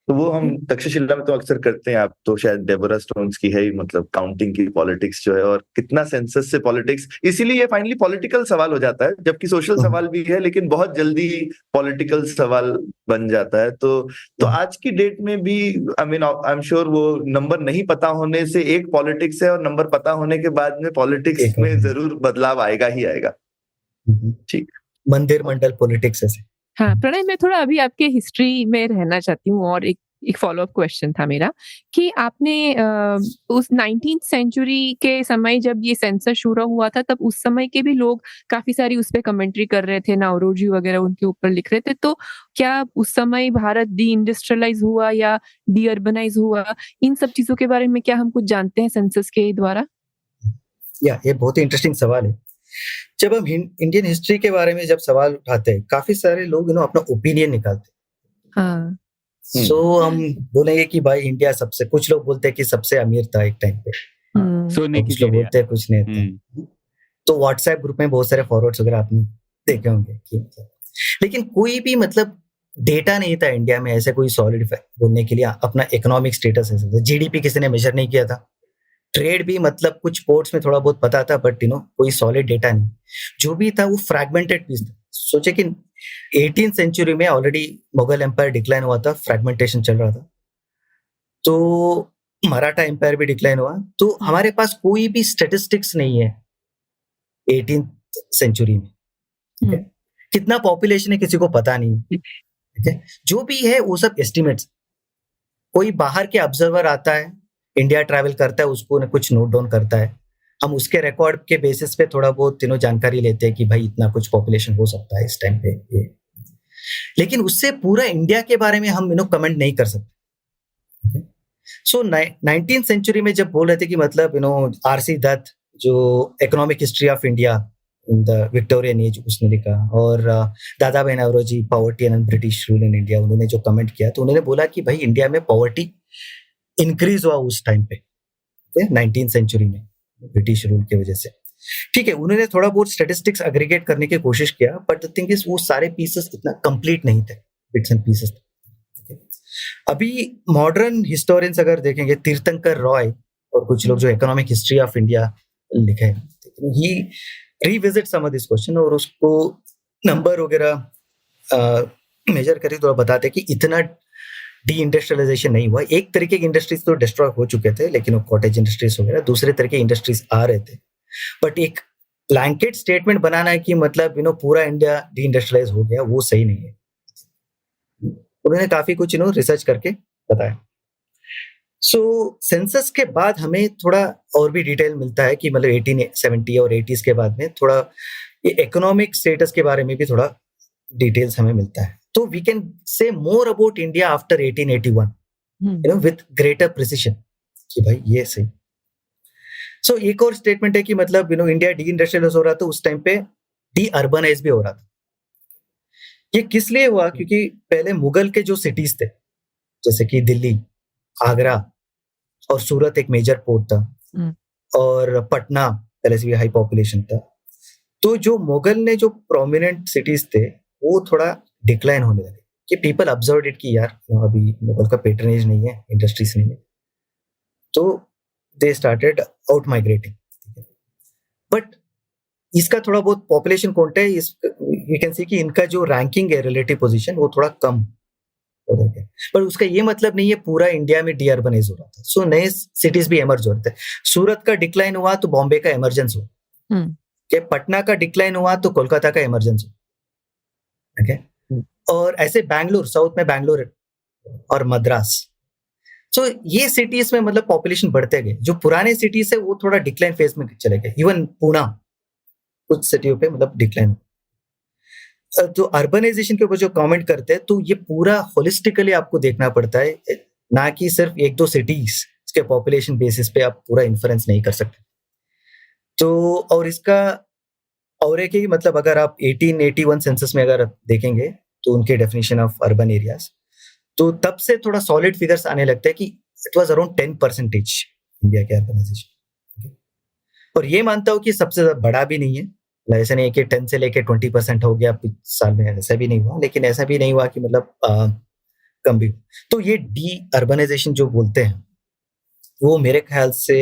तो वो हम तक्षशिला में तो अक्सर करते हैं, आप तो शायद डेबोरा स्टोन्स की है ही, मतलब काउंटिंग की पॉलिटिक्स जो है, और कितना सेंसस से पॉलिटिक्स, इसीलिए ये फाइनली पॉलिटिकल सवाल हो जाता है, जबकि सोशल सवाल भी है, लेकिन बहुत जल्दी पॉलिटिकल सवाल बन जाता है। तो आज की डेट में भी आई एम श्योर वो नंबर नहीं पता होने से एक पॉलिटिक्स है, और नंबर पता होने के बाद में पॉलिटिक्स में जरूर बदलाव आएगा ही आएगा। ठीक, मंदिर मंडल पॉलिटिक्स ऐसे। हाँ प्रणय, मैं थोड़ा अभी आपके हिस्ट्री में रहना चाहती हूँ, और एक फॉलोअप क्वेश्चन था मेरा कि आपने उस 19th सेंचुरी के समय जब ये सेंसस शुरू हुआ था, तब उस समय के भी लोग काफी सारी उस पे कमेंट्री कर रहे थे, नाउरोजी वगैरह उनके ऊपर लिख रहे थे। तो क्या उस समय भारत डी इंडस्ट्रियलाइज हुआ या डी अर्बनाइज हुआ? इन सब चीजों के बारे में क्या हम कुछ जानते हैं सेंसस के द्वारा? ये बहुत ही इंटरेस्टिंग सवाल है। जब हम इंडियन हिस्ट्री के बारे में जब सवाल उठाते हैं, काफी सारे लोग अपना ओपिनियन निकालते हैं। हाँ। सो हम बोलेंगे कि भाई इंडिया सबसे, कुछ लोग बोलते हैं कि सबसे अमीर था एक टाइम पे, कुछ लोग बोलते हैं कुछ नहीं था। तो व्हाट्सएप ग्रुप में बहुत सारे फॉरवर्ड्स वगैरह आपने देखे होंगे कि लेकिन कोई भी मतलब डेटा नहीं था इंडिया में ऐसे कोई सॉलिड बोलने के लिए अपना इकोनॉमिक स्टेटस है। जीडीपी किसी ने मेजर नहीं किया था, ट्रेड भी मतलब कुछ पोर्ट्स में थोड़ा बहुत पता था, बट कोई सॉलिड डेटा नहीं। जो भी था वो फ्रैगमेंटेड पीस था। सोचे कि 18th सेंचुरी में ऑलरेडी मुगल एम्पायर डिक्लाइन हुआ था, फ्रैगमेंटेशन चल रहा था, तो मराठा एम्पायर भी डिक्लाइन हुआ। तो हमारे पास कोई भी स्टैटिस्टिक्स नहीं है 18th सेंचुरी में। कितना पॉपुलेशन है किसी को पता नहीं है। जो भी है वो सब एस्टिमेट्स। कोई बाहर के ऑब्जर्वर आता है, इंडिया ट्रैवल करता है, उसको कुछ नोट डाउन करता है, हम उसके रिकॉर्ड के बेसिस पे थोड़ा बहुत जानकारी लेते हैं कि भाई इतना कुछ पॉपुलेशन हो सकता है इस टाइम पे ये। लेकिन उससे पूरा इंडिया के बारे में हम कमेंट नहीं कर सकते। सो 19th सेंचुरी में जब बोल रहे थे कि मतलब R C Dutt economic history of India in the Victorian age उसने लिखा, और Dadabhai Naoroji poverty and British rule in India, उन्होंने जो कमेंट किया तो उन्होंने बोला कि भाई इंडिया में पॉवर्टी इंक्रीज हुआ उस टाइम पे 19th सेंचुरी में ब्रिटिश रूल की वजह से। ठीक है, उन्होंने थोड़ा बहुत स्टैटिस्टिक्स एग्रीगेट करने की कोशिश किया, बट द थिंग इज वो सारे पीसेस इतना कंप्लीट नहीं थे, बिट्स एंड पीसेस। अभी मॉडर्न हिस्टोरियंस अगर देखेंगे, तीर्थंकर रॉय और कुछ लोग जो इकोनॉमिक हिस्ट्री ऑफ इंडिया लिखे, he revisit some of this question, और उसको नंबर वगैरह मेजर करके थोड़ा बताते कि इतना डी इंडस्ट्रियलाइजेशन नहीं हुआ। एक तरीके की इंडस्ट्रीज तो डिस्ट्रॉय हो चुके थे, लेकिन वो कॉटेज इंडस्ट्रीज वगैरह दूसरे तरह के इंडस्ट्रीज आ रहे थे। बट एक ब्लैंकेट स्टेटमेंट बनाना है कि मतलब पूरा इंडिया डी इंडस्ट्रियलाइज हो गया, वो सही नहीं है। उन्होंने काफी कुछ रिसर्च करके बताया। सो सेंसस के बाद हमें थोड़ा और भी डिटेल मिलता है कि मतलब 1870 और 80s के बाद में थोड़ा ये इकोनॉमिक स्टेटस के बारे में भी थोड़ा डिटेल्स हमें मिलता है। तो we can say more about India after 1881 with greater precision कि भाई ये सही। सो एक और स्टेटमेंट है कि मतलब इंडिया डी इंडस्ट्रियलाइज हो रहा था, उस टाइम पे डी अर्बनाइज भी हो रहा था। ये किस लिए हुआ? क्योंकि पहले मुगल के जो सिटीज थे जैसे कि दिल्ली, आगरा और सूरत एक मेजर पोर्ट था, और पटना पहले से भी हाई पॉपुलेशन था। तो जो मुगल ने जो प्रोमिनेंट सिटीज थे वो थोड़ा डिक्लाइन होने लगे कि पीपल ऑब्जर्व इट कि यार अभी मुगल का पेट्रनेज नहीं है, इंडस्ट्रीज नहीं है, तो they started out migrating. But इसका थोड़ा बहुत पॉपुलेशन काउंट है, यू कैन सी कि इनका जो रैंकिंग है रिलेटिव पोजीशन वो थोड़ा कम हो रहा है। पर उसका ये मतलब नहीं है पूरा इंडिया में डी अर्बनाइज हो रहा था। सो नए सिटीज भी एमर्ज हो रहे थे। सूरत का डिक्लाइन हुआ तो बॉम्बे का एमरजेंस हुआ, पटना का डिक्लाइन हुआ तो कोलकाता का एमरजेंस हुआ। और ऐसे बैंगलोर, साउथ में बैंगलोर और मद्रास, तो ये सिटीज में मतलब पॉपुलेशन बढ़ते गए। जो पुराने सिटीज है वो थोड़ा डिक्लाइन फेज में चले गए, इवन पुणे कुछ सिटियों पे मतलब डिक्लाइन। तो अर्बनाइजेशन के ऊपर जो कमेंट करते हैं, तो ये पूरा होलिस्टिकली आपको देखना पड़ता है, ना कि सिर्फ एक दो सिटीज के पॉपुलेशन बेसिस पे आप पूरा इन्फ्लुएंस नहीं कर सकते। तो और इसका और एक ही मतलब अगर आप 1881 सेंसस में अगर देखेंगे तो उनके डेफिनेशन ऑफ अर्बन एरियाज, तो तब से थोड़ा सॉलिड फिगर्स आने लगते हैं कि इट वाज अराउंड 10% इंडिया के अर्बनाइजेशन। और ये मानता हूँ कि सबसे ज्यादा बड़ा भी नहीं है, ऐसा नहीं है कि 10 से लेके 20% हो गया साल में, ऐसा भी नहीं हुआ, लेकिन ऐसा भी नहीं हुआ कि मतलब कम भी। तो ये डी अर्बनाइजेशन जो बोलते हैं वो मेरे ख्याल से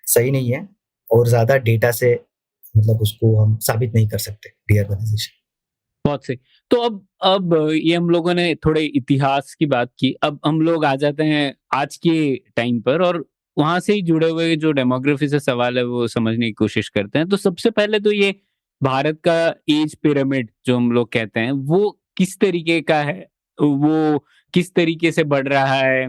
सही नहीं है, और ज्यादा डेटा से मतलब उसको हम साबित नहीं कर सकते डी अर्बनाइजेशन। बहुत सही। तो अब ये हम लोगों ने थोड़े इतिहास की बात की, अब हम लोग आ जाते हैं आज के टाइम पर, और वहां से ही जुड़े हुए जो डेमोग्राफी से सवाल है वो समझने की कोशिश करते हैं। तो सबसे पहले तो ये भारत का एज पिरामिड जो हम लोग कहते हैं वो किस तरीके का है, वो किस तरीके से बढ़ रहा है?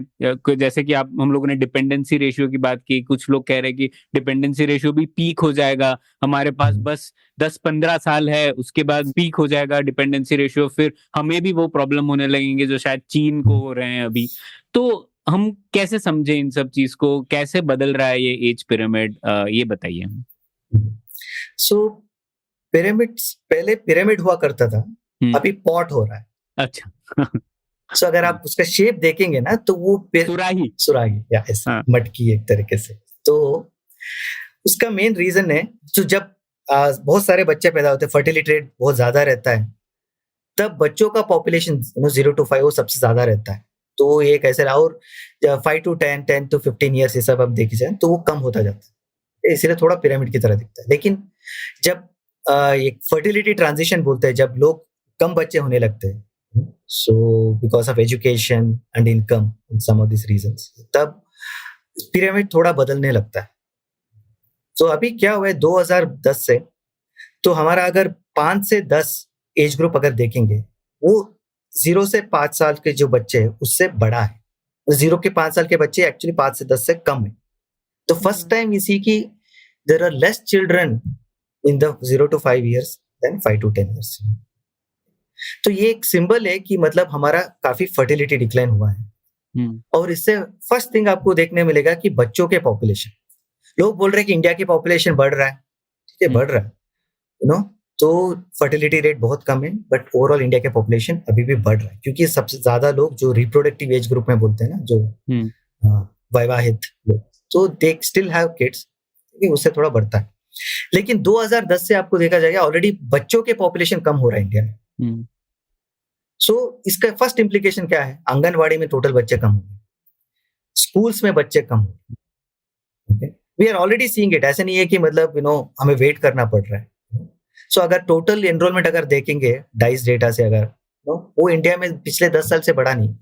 जैसे कि हम लोगों ने डिपेंडेंसी रेशियो की बात की, कुछ लोग कह रहे हैं कि डिपेंडेंसी रेशियो भी पीक हो जाएगा, हमारे पास बस 10-15 साल है, उसके बाद पीक हो जाएगा डिपेंडेंसी रेशियो, फिर हमें भी वो प्रॉब्लम होने लगेंगे जो शायद चीन को हो रहे हैं अभी। तो हम कैसे समझे इन सब चीज को, कैसे बदल रहा है ये एज पिरामिड, ये बताइए। सो पिरामिड्स, पहले पिरामिड हुआ करता था, अभी पॉट हो रहा है। अच्छा। सो अगर आप उसका शेप देखेंगे ना तो वो सुराही या ऐसा मटकी एक तरीके से। तो उसका मेन रीजन है, जो जब बहुत सारे बच्चे पैदा होते हैं, फर्टिलिटी रेट बहुत ज्यादा रहता है, तब बच्चों का पॉपुलेशन 0 to 5 वो सबसे ज्यादा रहता है। तो ये कैसे रहा, और 5 to 10, 10 to 15 ईयर्स ये सब आप देखिए जाए तो वो कम होता जाता है, इसलिए थोड़ा पिरामिड की तरह दिखता है। लेकिन जब एक फर्टिलिटी ट्रांजिशन बोलते हैं, जब लोग कम बच्चे होने लगते हैं, so because of education and income and some of these reasons, तब पिरामिड थोड़ा बदलने लगता है। तो अभी क्या हुआ है 2010 से, तो हमारा अगर 5 से 10 एज ग्रुप अगर देखेंगे, वो 0 से 5 साल के जो बच्चे हैं उससे बड़ा है, 0 के 5 साल के बच्चे एक्चुअली 5 से 10 से कम है। तो फर्स्ट टाइम we see कि there are less children in the 0 to 5 years than 5 to 10 years। तो ये एक सिंबल है कि मतलब हमारा काफी फर्टिलिटी डिक्लाइन हुआ है। और इससे फर्स्ट थिंग आपको देखने मिलेगा कि बच्चों के पॉपुलेशन, लोग बोल रहे हैं कि इंडिया की पॉपुलेशन बढ़ रहा है, ठीक है बढ़ रहा है, यू नो, तो फर्टिलिटी रेट बहुत कम है, बट ओवरऑल इंडिया के पॉपुलेशन अभी भी बढ़ रहा है, क्योंकि सबसे ज्यादा लोग जो रिप्रोडक्टिव एज ग्रुप में बोलते हैं ना, जो वैवाहित लोग, तो दे स्टिल हैव किड्स, उससे थोड़ा बढ़ता है। लेकिन 2010 से आपको देखा जाएगा ऑलरेडी बच्चों के पॉपुलेशन कम हो रहा है इंडिया में। सो इसका फर्स्ट इंप्लीकेशन क्या है, आंगनवाड़ी में टोटल बच्चे कम हो गए, स्कूल्स में बच्चे कम हो गए, we are already seeing it. ऐसे नहीं है कि मतलब हमें वेट करना पड़ रहा है। सो अगर टोटल एनरोलमेंट अगर देखेंगे डाइस डेटा से, अगर वो इंडिया में पिछले 10 साल से बढ़ा नहीं,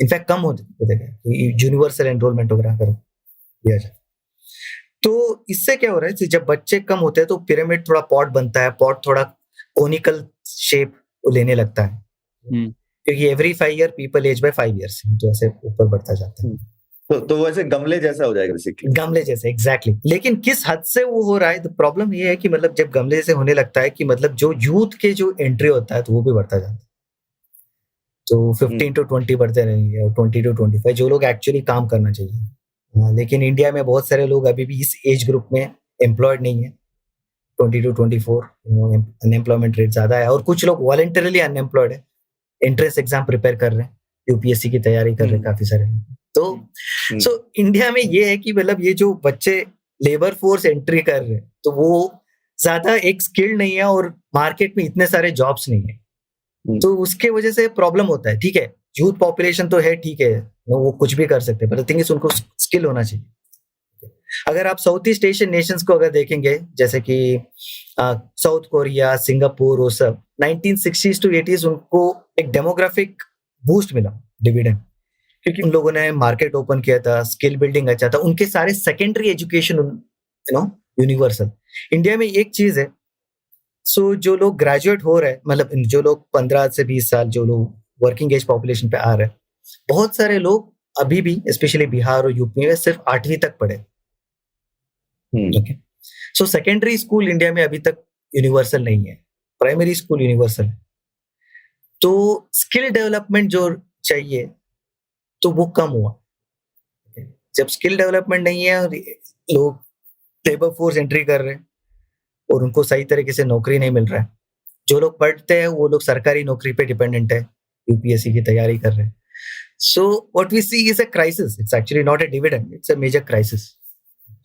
इनफैक्ट कम हो जाएगा, यूनिवर्सल एनरोलमेंट वगैरह अगर दिया जाए। तो इससे क्या हो रहा है, जब बच्चे कम होते हैं तो पिरामिड थोड़ा पॉट बनता है, पॉट थोड़ा कोनिकल शेप लेने लगता है, क्योंकि every 5 year people age by 5 years, तो ऐसे ऊपर बढ़ता जाता है। तो वैसे गमले जैसा हो जाएगा बेसिकली, गमले जैसे एग्जैक्टली। लेकिन किस हद से वो हो रहा है, तो प्रॉब्लम ये है कि मतलब जब गमले जैसे होने लगता है कि मतलब जो यूथ के जो एंट्री होता है तो वो भी बढ़ता जाता है। तो 15 to 20 बढ़ते रहेंगे, और 20 to 25 जो लोग एक्चुअली काम करना चाहिए। लेकिन इंडिया में बहुत सारे लोग अभी भी इस एज ग्रुप में एम्प्लॉयड नहीं है, 20 to 24 अनएम्प्लॉयमेंट रेट ज्यादा है, और कुछ लोग वॉलंटरली अनएम्प्लॉयड है, एंट्रेंस एग्जाम प्रिपेयर कर रहे हैं, यूपीएससी की तैयारी कर रहे हैं काफी सारे। तो सो इंडिया में ये है कि मतलब ये जो बच्चे लेबर फोर्स एंट्री कर रहे हैं, तो वो ज्यादा एक स्किल्ड नहीं है, और मार्केट में इतने सारे जॉब्स नहीं है, तो उसके वजह से प्रॉब्लम होता है। ठीक है, यूथ पॉपुलेशन तो है, ठीक है, वो कुछ भी कर सकते हैं, पर थिंग इज उनको स्किल होना चाहिए। अगर आप साउथ ईस्ट एशियन नेशंस को अगर देखेंगे, जैसे कि साउथ कोरिया, सिंगापुर, वो सब 1960s to 80s उनको एक डेमोग्राफिक बूस्ट मिला, डिविडेंड, क्योंकि उन लोगों ने मार्केट ओपन किया था, स्किल बिल्डिंग अच्छा था, उनके सारे सेकेंडरी एजुकेशन यूनिवर्सल। इंडिया में एक चीज है, सो जो लोग ग्रेजुएट हो रहे हैं, मतलब जो लोग 15 से 20 साल, जो लोग वर्किंग एज पॉपुलेशन पे आ रहे हैं, बहुत सारे लोग अभी भी स्पेशली बिहार और यूपी में सिर्फ 8वीं तक पढ़े। Okay, so secondary school India में अभी तक यूनिवर्सल नहीं है, प्राइमरी स्कूल यूनिवर्सल है। तो स्किल डेवलपमेंट जो चाहिए तो वो कम हुआ। जब स्किल डेवलपमेंट नहीं है और लोग लेबर फोर्स एंट्री कर रहे हैं और उनको सही तरीके से नौकरी नहीं मिल रहा है, जो लोग पढ़ते हैं वो लोग सरकारी नौकरी पे डिपेंडेंट है, यूपीएससी की तैयारी कर रहे हैं। So what we see is a crisis, it's actually not a dividend, it's a major crisis.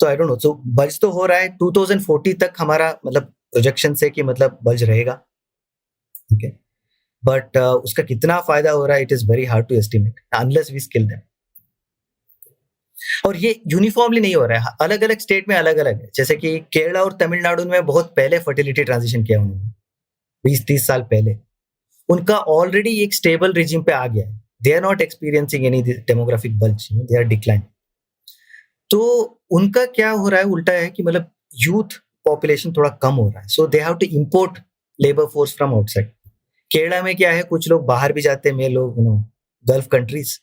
तो I don't know, so bulge तो हो रहा है 2040 तक, हमारा मतलब प्रोजेक्शन से कि मतलब बल्ज रहेगा, ओके, बट उसका कितना फायदा हो रहा है, it is very hard to estimate unless we skill them. और ये यूनिफॉर्मली नहीं हो रहा है, अलग अलग स्टेट में अलग अलग है। जैसे कि केरला और तमिलनाडु में बहुत पहले फर्टिलिटी ट्रांजिशन किया उन्होंने, 20-30 साल पहले, उनका ऑलरेडी एक स्टेबल रिजिम पे आ गया है। They are not experiencing any demographic bulge, they are decline. तो उनका क्या हो रहा है, उल्टा है कि मतलब यूथ पॉपुलेशन थोड़ा कम हो रहा है, so they have to import labour force from outside. Kerala में क्या है, कुछ लोग बाहर भी जाते हैं, मेल लोग, गल्फ कंट्रीज,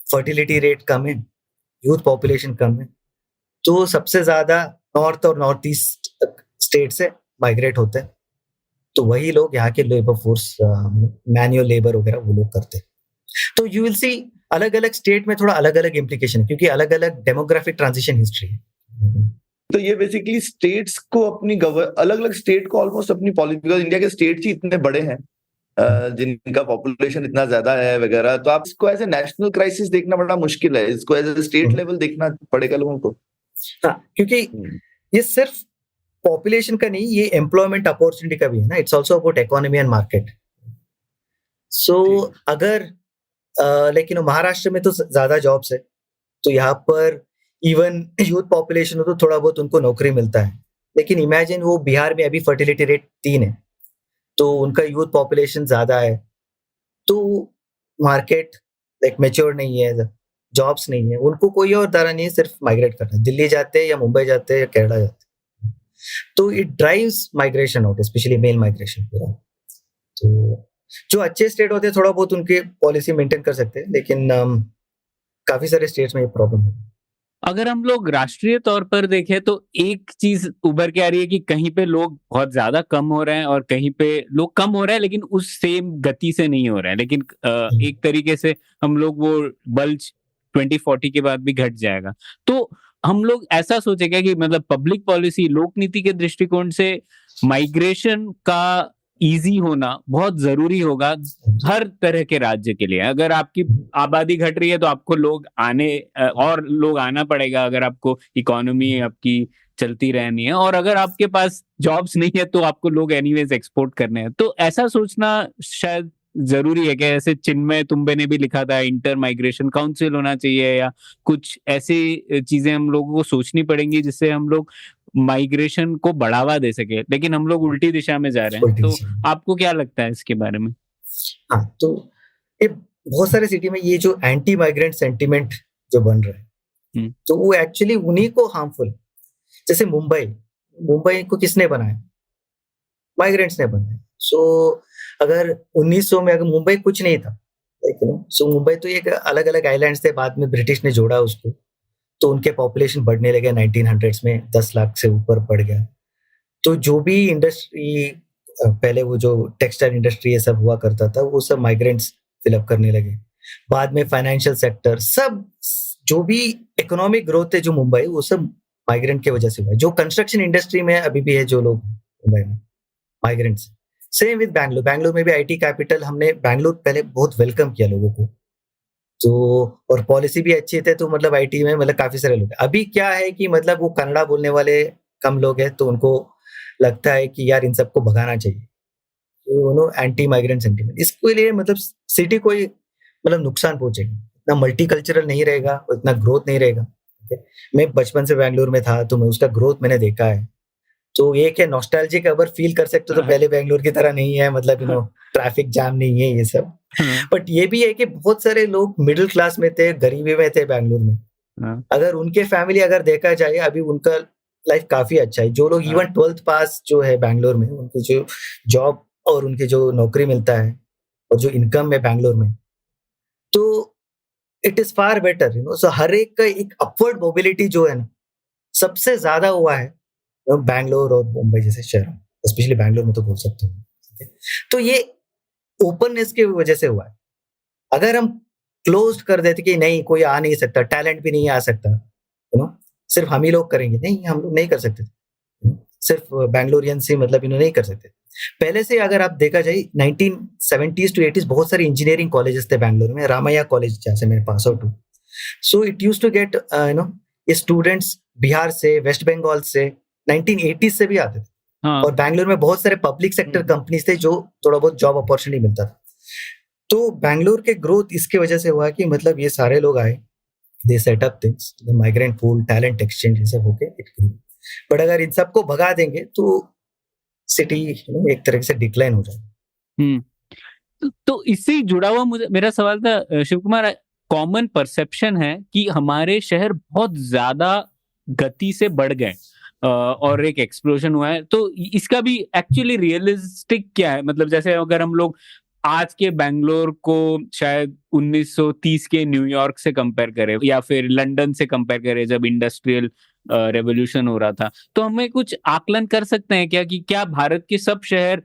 फर्टिलिटी रेट कम है, यूथ पॉपुलेशन कम है, तो सबसे ज्यादा नॉर्थ और नॉर्थ ईस्ट स्टेट से माइग्रेट होते हैं। तो वही लोग यहाँ के लेबर फोर्स, मैनुअल लेबर वगैरह वो लोग करते हैं। तो यू विल सी अलग अलग स्टेट में थोड़ा अलग अलग इम्प्लीकेशन, क्योंकि अलग अलग डेमोग्राफिक ट्रांजिशन हिस्ट्री है। तो ये बेसिकली स्टेट्स को अपनी अलग अलग स्टेट को ऑलमोस्ट अपनी पॉलिसी, इंडिया के स्टेट्स ही इतने बड़े हैं जिनका पॉपुलेशन इतना ज्यादा है वगैरह, तो आप इसको एज ए नेशनल क्राइसिस देखना बड़ा मुश्किल है, इसको एज ए स्टेट लेवल देखना पड़ेगा लोगों को। हाँ, क्योंकि ये सिर्फ पॉपुलेशन का नहीं, ये एम्प्लॉयमेंट अपॉर्चुनिटी का भी है ना, it's also about economy and market. So अगर लेकिन महाराष्ट्र में तो ज्यादा जॉब्स है, तो यहाँ पर इवन यूथ पॉपुलेशन हो तो थोड़ा बहुत उनको नौकरी मिलता है। लेकिन इमेजिन वो बिहार में अभी फर्टिलिटी रेट 3 है, तो उनका यूथ पॉपुलेशन ज्यादा है, तो मार्केट लाइक मैच्योर नहीं है, जॉब्स नहीं है, उनको कोई और तरह नहीं है, सिर्फ माइग्रेट करना, दिल्ली जाते हैं या मुंबई जाते हैं या केरला जाते हैं। तो it drives migration out, specially male migration पूरा। तो जो अच्छे स्टेट होते हैं थोड़ा बहुत उनके पॉलिसी मेंटेन कर सकते हैं, लेकिन काफी सारे स्टेट्स में ये प्रॉब्लम है। अगर हम लोग राष्ट्रीय तौर पर देखें तो एक चीज उभर के आ रही है कि कहीं पे लोग बहुत ज्यादा कम हो रहे हैं और कहीं पे लोग कम हो रहे हैं लेकिन उस सेम गति से नहीं हो रहे हैं। लेकिन एक तरीके से हम लोग वो बल्ज 2040 के बाद भी घट जाएगा। तो हम लोग ऐसा सोचेगा कि मतलब पब्लिक पॉलिसी, लोक नीति के दृष्टिकोण से माइग्रेशन का इजी होना बहुत जरूरी होगा हर तरह के राज्य के लिए। अगर आपकी आबादी घट रही है तो आपको लोग आना पड़ेगा, अगर आपको इकोनॉमी आपकी चलती रहनी है, और अगर आपके पास जॉब्स नहीं है तो आपको लोग एनीवेज एक्सपोर्ट करने हैं। तो ऐसा सोचना शायद जरूरी है कि ऐसे चिन्मय तुम्बे ने भी लिखा था, इंटर माइग्रेशन काउंसिल होना चाहिए, या कुछ ऐसी चीजें हम लोगों को सोचनी पड़ेंगी जिससे हम लोग माइग्रेशन को बढ़ावा दे सके। लेकिन हम लोग उल्टी दिशा में जा रहे हैं। तो आपको क्या लगता है इसके बारे में? हाँ, तो ये बहुत सारे सिटी में ये जो एंटी माइग्रेंट सेंटिमेंट जो बन रहा है, तो वो एक्चुअली उन्हीं को हार्मफुल। जैसे मुंबई को किसने बनाया? माइग्रेंट्स ने बनाया। सो अगर 1900 में अगर मुंबई कुछ नहीं था, सो मुंबई तो एक अलग अलग आइलैंड्स थे, बाद में ब्रिटिश ने जोड़ा उसको, तो उनके पॉपुलेशन बढ़ने लगे 1900s में, 10 लाख से ऊपर बढ़ गया। तो जो भी इंडस्ट्री पहले वो जो टेक्सटाइल इंडस्ट्री ये सब हुआ करता था, वो सब माइग्रेंट्स फिलअप करने लगे। बाद में फाइनेंशियल सेक्टर, सब जो भी इकोनॉमिक ग्रोथ है जो मुंबई, वो सब माइग्रेंट की वजह से हुआ। जो कंस्ट्रक्शन इंडस्ट्री में अभी भी है जो लोग मुंबई में, माइग्रेंट्स। सेम विद बैंगलोर में भी आईटी कैपिटल, हमने बैंगलोर पहले बहुत वेलकम किया लोगों को, तो और पॉलिसी भी अच्छी थे, तो मतलब आईटी में मतलब काफी सारे लोग। अभी क्या है कि मतलब वो कन्नड़ा बोलने वाले कम लोग हैं, तो उनको लगता है कि यार इन सबको भगाना चाहिए, एंटी माइग्रेंट सेंटीमेंट। इसके लिए मतलब सिटी को मतलब नुकसान पहुंचेगा, इतना मल्टीकल्चरल नहीं रहेगा, इतना ग्रोथ नहीं रहेगा। मैं बचपन से बैंगलोर में था, तो मैं उसका ग्रोथ मैंने देखा है। तो एक है नॉस्टैल्जिक, अगर फील कर सकते हो तो पहले बैंगलोर की तरह नहीं है, मतलब ट्रैफिक जाम नहीं है ये सब। बट ये भी है कि बहुत सारे लोग मिडिल क्लास में थे, गरीबी में थे बैंगलोर में। अगर उनके फैमिली अगर देखा जाए, अभी उनका लाइफ काफी अच्छा है। जो लोग हाँ। इवन 12th पास जो है बैंगलोर में, उनकी जो जॉब और उनके जो नौकरी मिलता है और जो इनकम है बैंगलोर में, तो इट इज फार बेटर, सो हर एक का एक अपवर्ड मोबिलिटी जो है ना, सबसे ज्यादा हुआ है बैंगलोर और मुंबई जैसे शहरों में, स्पेशली बैंगलोर में तो बोल सकते हो, ठीक है? तो ये ओपननेस की वजह से हुआ है। अगर हम क्लोज कर देते कि नहीं कोई आ नहीं सकता, टैलेंट भी नहीं आ सकता, सिर्फ हम ही लोग करेंगे, नहीं हम लोग नहीं कर सकते, सिर्फ बैंगलोरियन से मतलब नहीं कर सकते। पहले से अगर आप देखा जाए 1970s to 80s बहुत सारे इंजीनियरिंग कॉलेजेस थे बैंगलोर में। रामैया कॉलेज जहाँ से मेरे पास आउट हूँ, so it used to get ये स्टूडेंट्स बिहार से, वेस्ट बंगाल से, 1980s से भी आते थे। हाँ। और बैंगलोर में बहुत सारे पब्लिक सेक्टर कंपनीज थे जो थोड़ा बहुत जॉब अपॉर्चुनिटी मिलता था। तो बैंगलोर के ग्रोथ इसके वजह से हुआ कि मतलब ये सारे लोग आए, they set up things, migrant pool, talent exchange, ये सब होके इट ग्रो। बट अगर इन सबको भगा देंगे तो सिटी एक तरह से डिक्लाइन हो जाएगा। तो इससे जुड़ा हुआ मेरा सवाल था शिव कुमार, कॉमन परसेप्शन है कि हमारे शहर बहुत ज्यादा गति से बढ़ गए और एक एक्सप्लोजन हुआ है, तो इसका भी एक्चुअली रियलिस्टिक क्या है? मतलब जैसे अगर हम लोग आज के बैंगलोर को शायद 1930 के न्यूयॉर्क से कंपेयर करें या फिर लंदन से कंपेयर करें जब इंडस्ट्रियल रेवोल्यूशन हो रहा था, तो हमें कुछ आकलन कर सकते हैं क्या कि क्या भारत के सब शहर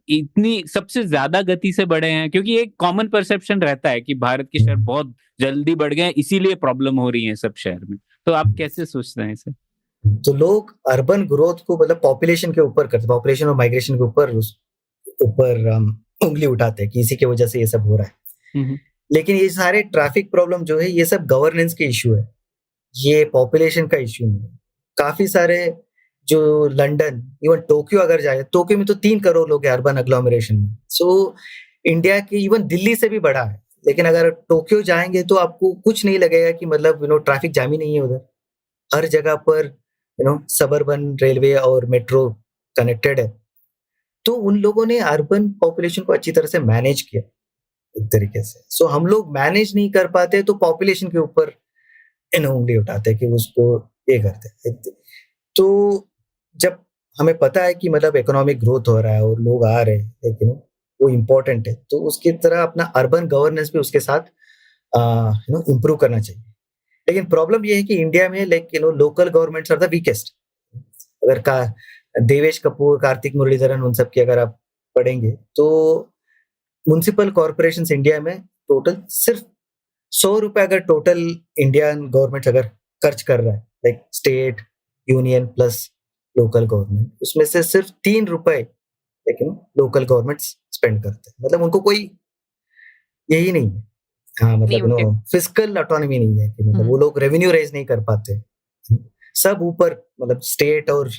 इतनी सबसे ज्यादा गति से बढ़े हैं? क्योंकि एक कॉमन परसेप्शन रहता है कि भारत के शहर बहुत जल्दी बढ़ गए हैं, इसीलिए प्रॉब्लम हो रही है सब शहर में। तो आप कैसे सोचते हैं इसे? तो लोग अर्बन ग्रोथ को मतलब पॉपुलेशन के ऊपर करते, पॉपुलेशन और माइग्रेशन के ऊपर उंगली उठाते हैं कि इसी की वजह से ये सब हो रहा है। लेकिन ये सारे ट्रैफिक प्रॉब्लम जो है ये सब गवर्नेंस के इश्यू है, ये पॉपुलेशन का इश्यू नहीं है। काफी सारे जो लंदन, इवन टोक्यो अगर जाए, टोक्यो में तो 3 करोड़ लोग हैं अर्बन एग्लोमरेशन में। सो इंडिया की इवन दिल्ली से भी बड़ा है। लेकिन अगर टोक्यो जाएंगे तो आपको कुछ नहीं लगेगा कि मतलब ट्रैफिक जाम ही नहीं है उधर। हर जगह पर सबर्बन रेलवे और मेट्रो कनेक्टेड है। तो उन लोगों ने अर्बन पॉपुलेशन को अच्छी तरह से मैनेज किया एक तरीके से। सो हम लोग मैनेज नहीं कर पाते तो पॉपुलेशन के ऊपर उंगली उठाते हैं कि उसको ये करते हैं। तो जब हमें पता है कि मतलब इकोनॉमिक ग्रोथ हो रहा है और लोग आ रहे हैं, लेकिन वो इम्पोर्टेंट है, तो उसकी तरह अपना अर्बन गवर्नेंस भी उसके साथ इम्प्रूव करना चाहिए। लेकिन प्रॉब्लम ये है कि इंडिया में local governments are the weakest. अगर देवेश कपूर, कार्तिक मुरलीधरन, उन सब की अगर आप पढ़ेंगे तो म्युनिसिपल कॉर्पोरेशंस इंडिया में टोटल सिर्फ 100 रुपए अगर टोटल इंडियन गवर्नमेंट अगर खर्च कर रहा है, like state, union plus local government, उसमें से सिर्फ 3 रुपए लेकिन लोकल गवर्नमेंट स्पेंड करते हैं। मतलब उनको कोई यही नहीं है, हाँ मतलब फिस्कल ऑटोनॉमी नहीं है कि मतलब वो लोग रेवेन्यू रेज नहीं कर पाते। सब ऊपर मतलब स्टेट और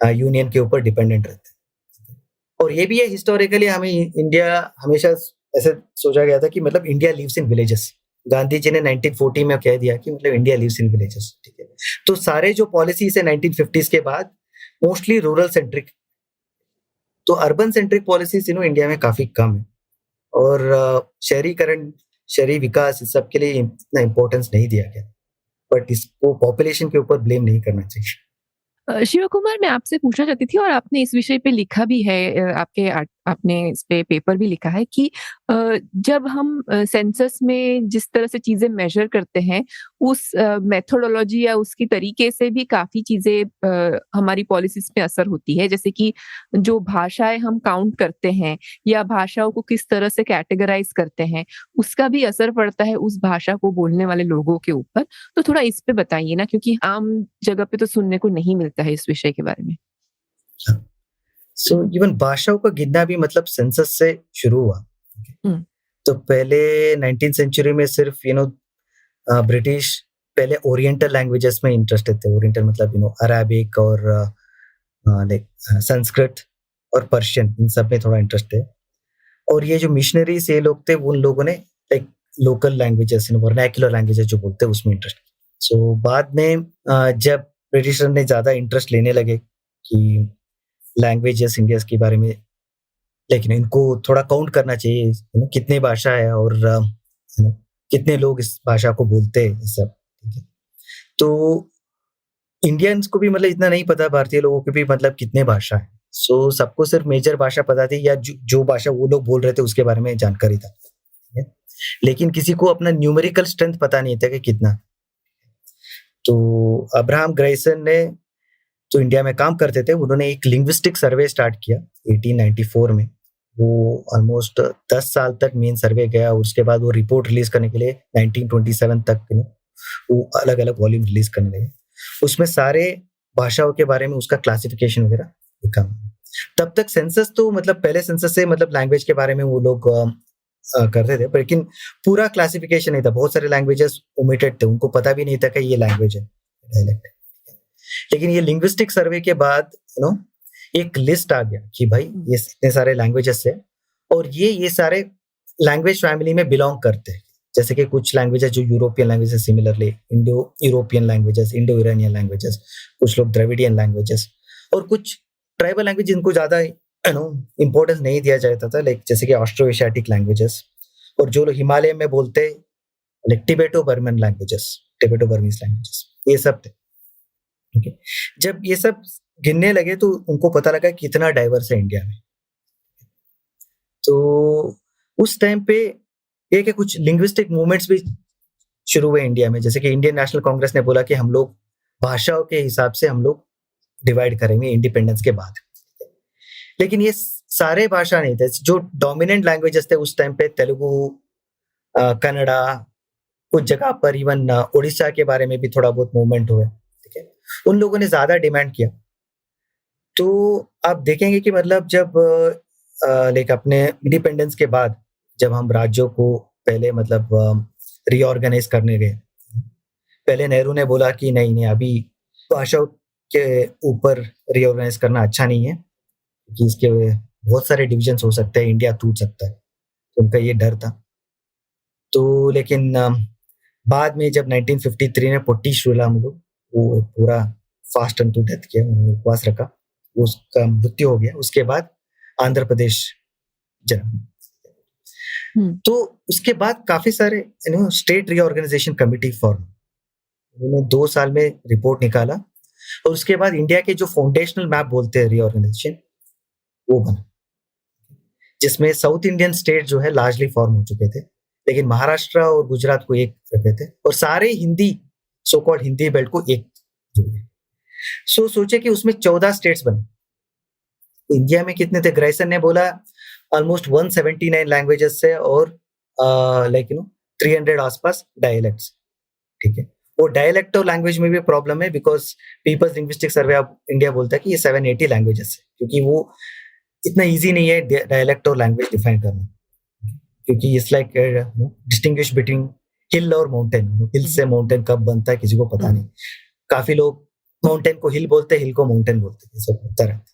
यूनियन के ऊपर डिपेंडेंट रहते हैं। और ये भी है हिस्टोरिकली हमें इंडिया हमेशा ऐसे सोचा गया था कि मतलब India lives in villages. Gandhi ji ने 1940 में कह दिया कि मतलब इंडिया लिव्स इन विलेजेस, ठीक है। तो सारे जो पॉलिसीज है 1950s के बाद मोस्टली रूरल सेंट्रिक, तो अर्बन सेंट्रिक पॉलिसीज इंडिया में काफी कम है। और शहरीकरण, शहरी विकास, इस सब के लिए इतना इम्पोर्टेंस नहीं दिया गया। बट इसको पॉपुलेशन के ऊपर ब्लेम नहीं करना चाहिए। शिव कुमार, मैं आपसे पूछना चाहती थी और आपने इस विषय पे लिखा भी है, आपने इस पे पेपर भी लिखा है कि जब हम सेंसस में जिस तरह से चीजें मेजर करते हैं, उस मेथोडोलॉजी या उसकी तरीके से भी काफी चीजें हमारी पॉलिसीज पे असर होती है। जैसे कि जो भाषाएं हम काउंट करते हैं या भाषाओं को किस तरह से कैटेगराइज करते हैं, उसका भी असर पड़ता है उस भाषा को बोलने वाले लोगों के ऊपर। तो थोड़ा इस पे बताइए ना, क्योंकि आम जगह पे तो सुनने को नहीं मिलता है इस विषय के बारे में। सो इवन भाषाओं का गिनना भी मतलब सेंसस से शुरू हुआ। तो पहले 19th सेंचुरी में सिर्फ ब्रिटिश पहले ओरिएंटल लैंग्वेजेस में इंटरेस्टेड थे। ओरिएंटल मतलब अरेबिक और संस्कृत और पर्शियन, इन सब में थोड़ा इंटरेस्ट है। और ये जो मिशनरीज ये लोग थे, उन लोगों ने like local languages, vernacular languages जो बोलते हैं उसमें इंटरेस्ट। सो बाद में जब ब्रिटिशर ने ज्यादा इंटरेस्ट लेने लगे कि लैंग्वेजेस इंडिया के बारे में, लेकिन इनको थोड़ा काउंट करना चाहिए, कितने भाषा है और कितने लोग इस भाषा को बोलते हैं, सब ठीक है। तो इंडियंस को भी मतलब इतना नहीं पता भारतीय लोगों को भी मतलब कितने भाषा है। सो सबको सिर्फ मेजर भाषा पता थी या जो भाषा वो लोग बोल रहे थे उसके बारे में जानकारी था, ठीक है? लेकिन किसी को अपना न्यूमेरिकल स्ट्रेंथ पता नहीं था कि कितना। तो अब्राहम ग्रेसन ने तो इंडिया में काम करते थे, उन्होंने एक लिंग्विस्टिक सर्वे स्टार्ट किया 1894 में। वो ऑलमोस्ट 10 साल तक मेन सर्वे गया और उसके बाद वो रिपोर्ट रिलीज करने के लिए 1927 तक वो अलग अलग वॉल्यूम रिलीज करने लगे। उसमें सारे भाषाओं के बारे में उसका क्लासिफिकेशन वगैरह लिखा। तब तक सेंसस तो मतलब पहले सेंसस से मतलब लैंग्वेज के बारे में वो लोग करते थे, लेकिन पूरा क्लासिफिकेशन नहीं था। बहुत सारे लैंग्वेजेस ओमिटेड थे, उनको पता भी नहीं था कि ये लैंग्वेज है, डायलेक्ट। लेकिन ये लिंग्विस्टिक सर्वे के बाद एक लिस्ट आ गया कि भाई ये इतने सारे लैंग्वेजेस है और ये सारे लैंग्वेज फैमिली में बिलोंग करते हैं। जैसे कि कुछ लैंग्वेजेस जो European languages, similarly Indo European languages, Indo Iranian languages, कुछ लोग द्रविडियन लैंग्वेजेस और कुछ ट्राइबल लैंग्वेज जिनको ज्यादा इंपॉर्टेंस नहीं दिया जाता था, लाइक जैसे कि ऑस्ट्रो एशियाटिक लैंग्वेजेस और जो लोग हिमालय में बोलते like Tibeto Burman languages, Tibeto Burmese languages, ये सब थे। ठीक है, जब ये सब गिनने लगे तो उनको पता लगा कितना डाइवर्स है इंडिया में। तो उस टाइम पे एक कुछ लिंग्विस्टिक मूवमेंट्स भी शुरू हुए इंडिया में, जैसे कि इंडियन नेशनल कांग्रेस ने बोला कि हम लोग भाषाओं के हिसाब से हम लोग डिवाइड करेंगे इंडिपेंडेंस के बाद। लेकिन ये सारे भाषा नहीं थे, जो डोमिनेंट लैंग्वेजेस थे उस टाइम पे तेलुगु, कन्नड़ा, कुछ जगह पर इवन उड़ीसा के बारे में भी थोड़ा बहुत मूवमेंट हुए। ठीक है, उन लोगों ने ज्यादा डिमांड किया। तो आप देखेंगे कि मतलब जब लाइक अपने इंडिपेंडेंस के बाद जब हम राज्यों को पहले मतलब रीऑर्गेनाइज करने गए, पहले नेहरू ने बोला कि नहीं अभी भाषाओं के ऊपर रीऑर्गेनाइज करना अच्छा नहीं है क्योंकि इसके बहुत सारे डिविजन्स हो सकते हैं, इंडिया टूट सकता है। तो उनका ये डर था। तो लेकिन बाद में जब 1953 में पोट्टी श्रीरामुलु वो पूरा फास्ट टू डेथ किया, उन्होंने उपवास रखा, उसका मृत्यु हो गया। उसके बाद आंध्र प्रदेश जन्म। तो उसके बाद काफी सारे स्टेट रीऑर्गेनाइजेशन कमिटी फॉर्म, उन्होंने 2 साल में रिपोर्ट निकाला और उसके बाद इंडिया के जो फाउंडेशनल मैप बोलते हैं रीऑर्गेनाइजेशन वो बना, जिसमें साउथ इंडियन स्टेट जो है लार्जली फॉर्म हो चुके थे, लेकिन महाराष्ट्र और गुजरात को एक रखे थे और सारे Hindi so called Hindi belt को एक जोड़े। सो सोचे कि उसमें 14 स्टेट्स बने। इंडिया में कितने थे? ग्रेसन ने बोला ऑलमोस्ट 179 लैंग्वेजेस है और लाइक 300 आसपास डायलेक्ट्स। ठीक है, वो डायलेक्ट और लैंग्वेज में भी प्रॉब्लम है because People's Linguistic Survey of India बोलता है कि ये 780 लैंग्वेजेस है, क्योंकि वो इतना इजी नहीं है डायलेक्ट और लैंग्वेज डिफाइन करना, क्योंकि इट्स लाइक डिस्टिंग्विश बिटवीन हिल और माउंटेन। हिल से माउंटेन कब बनता है किसी को पता नहीं। काफी लोग माउंटेन को हिल बोलते हैं, हिल को माउंटेन बोलते हैं, सब होता रहता है।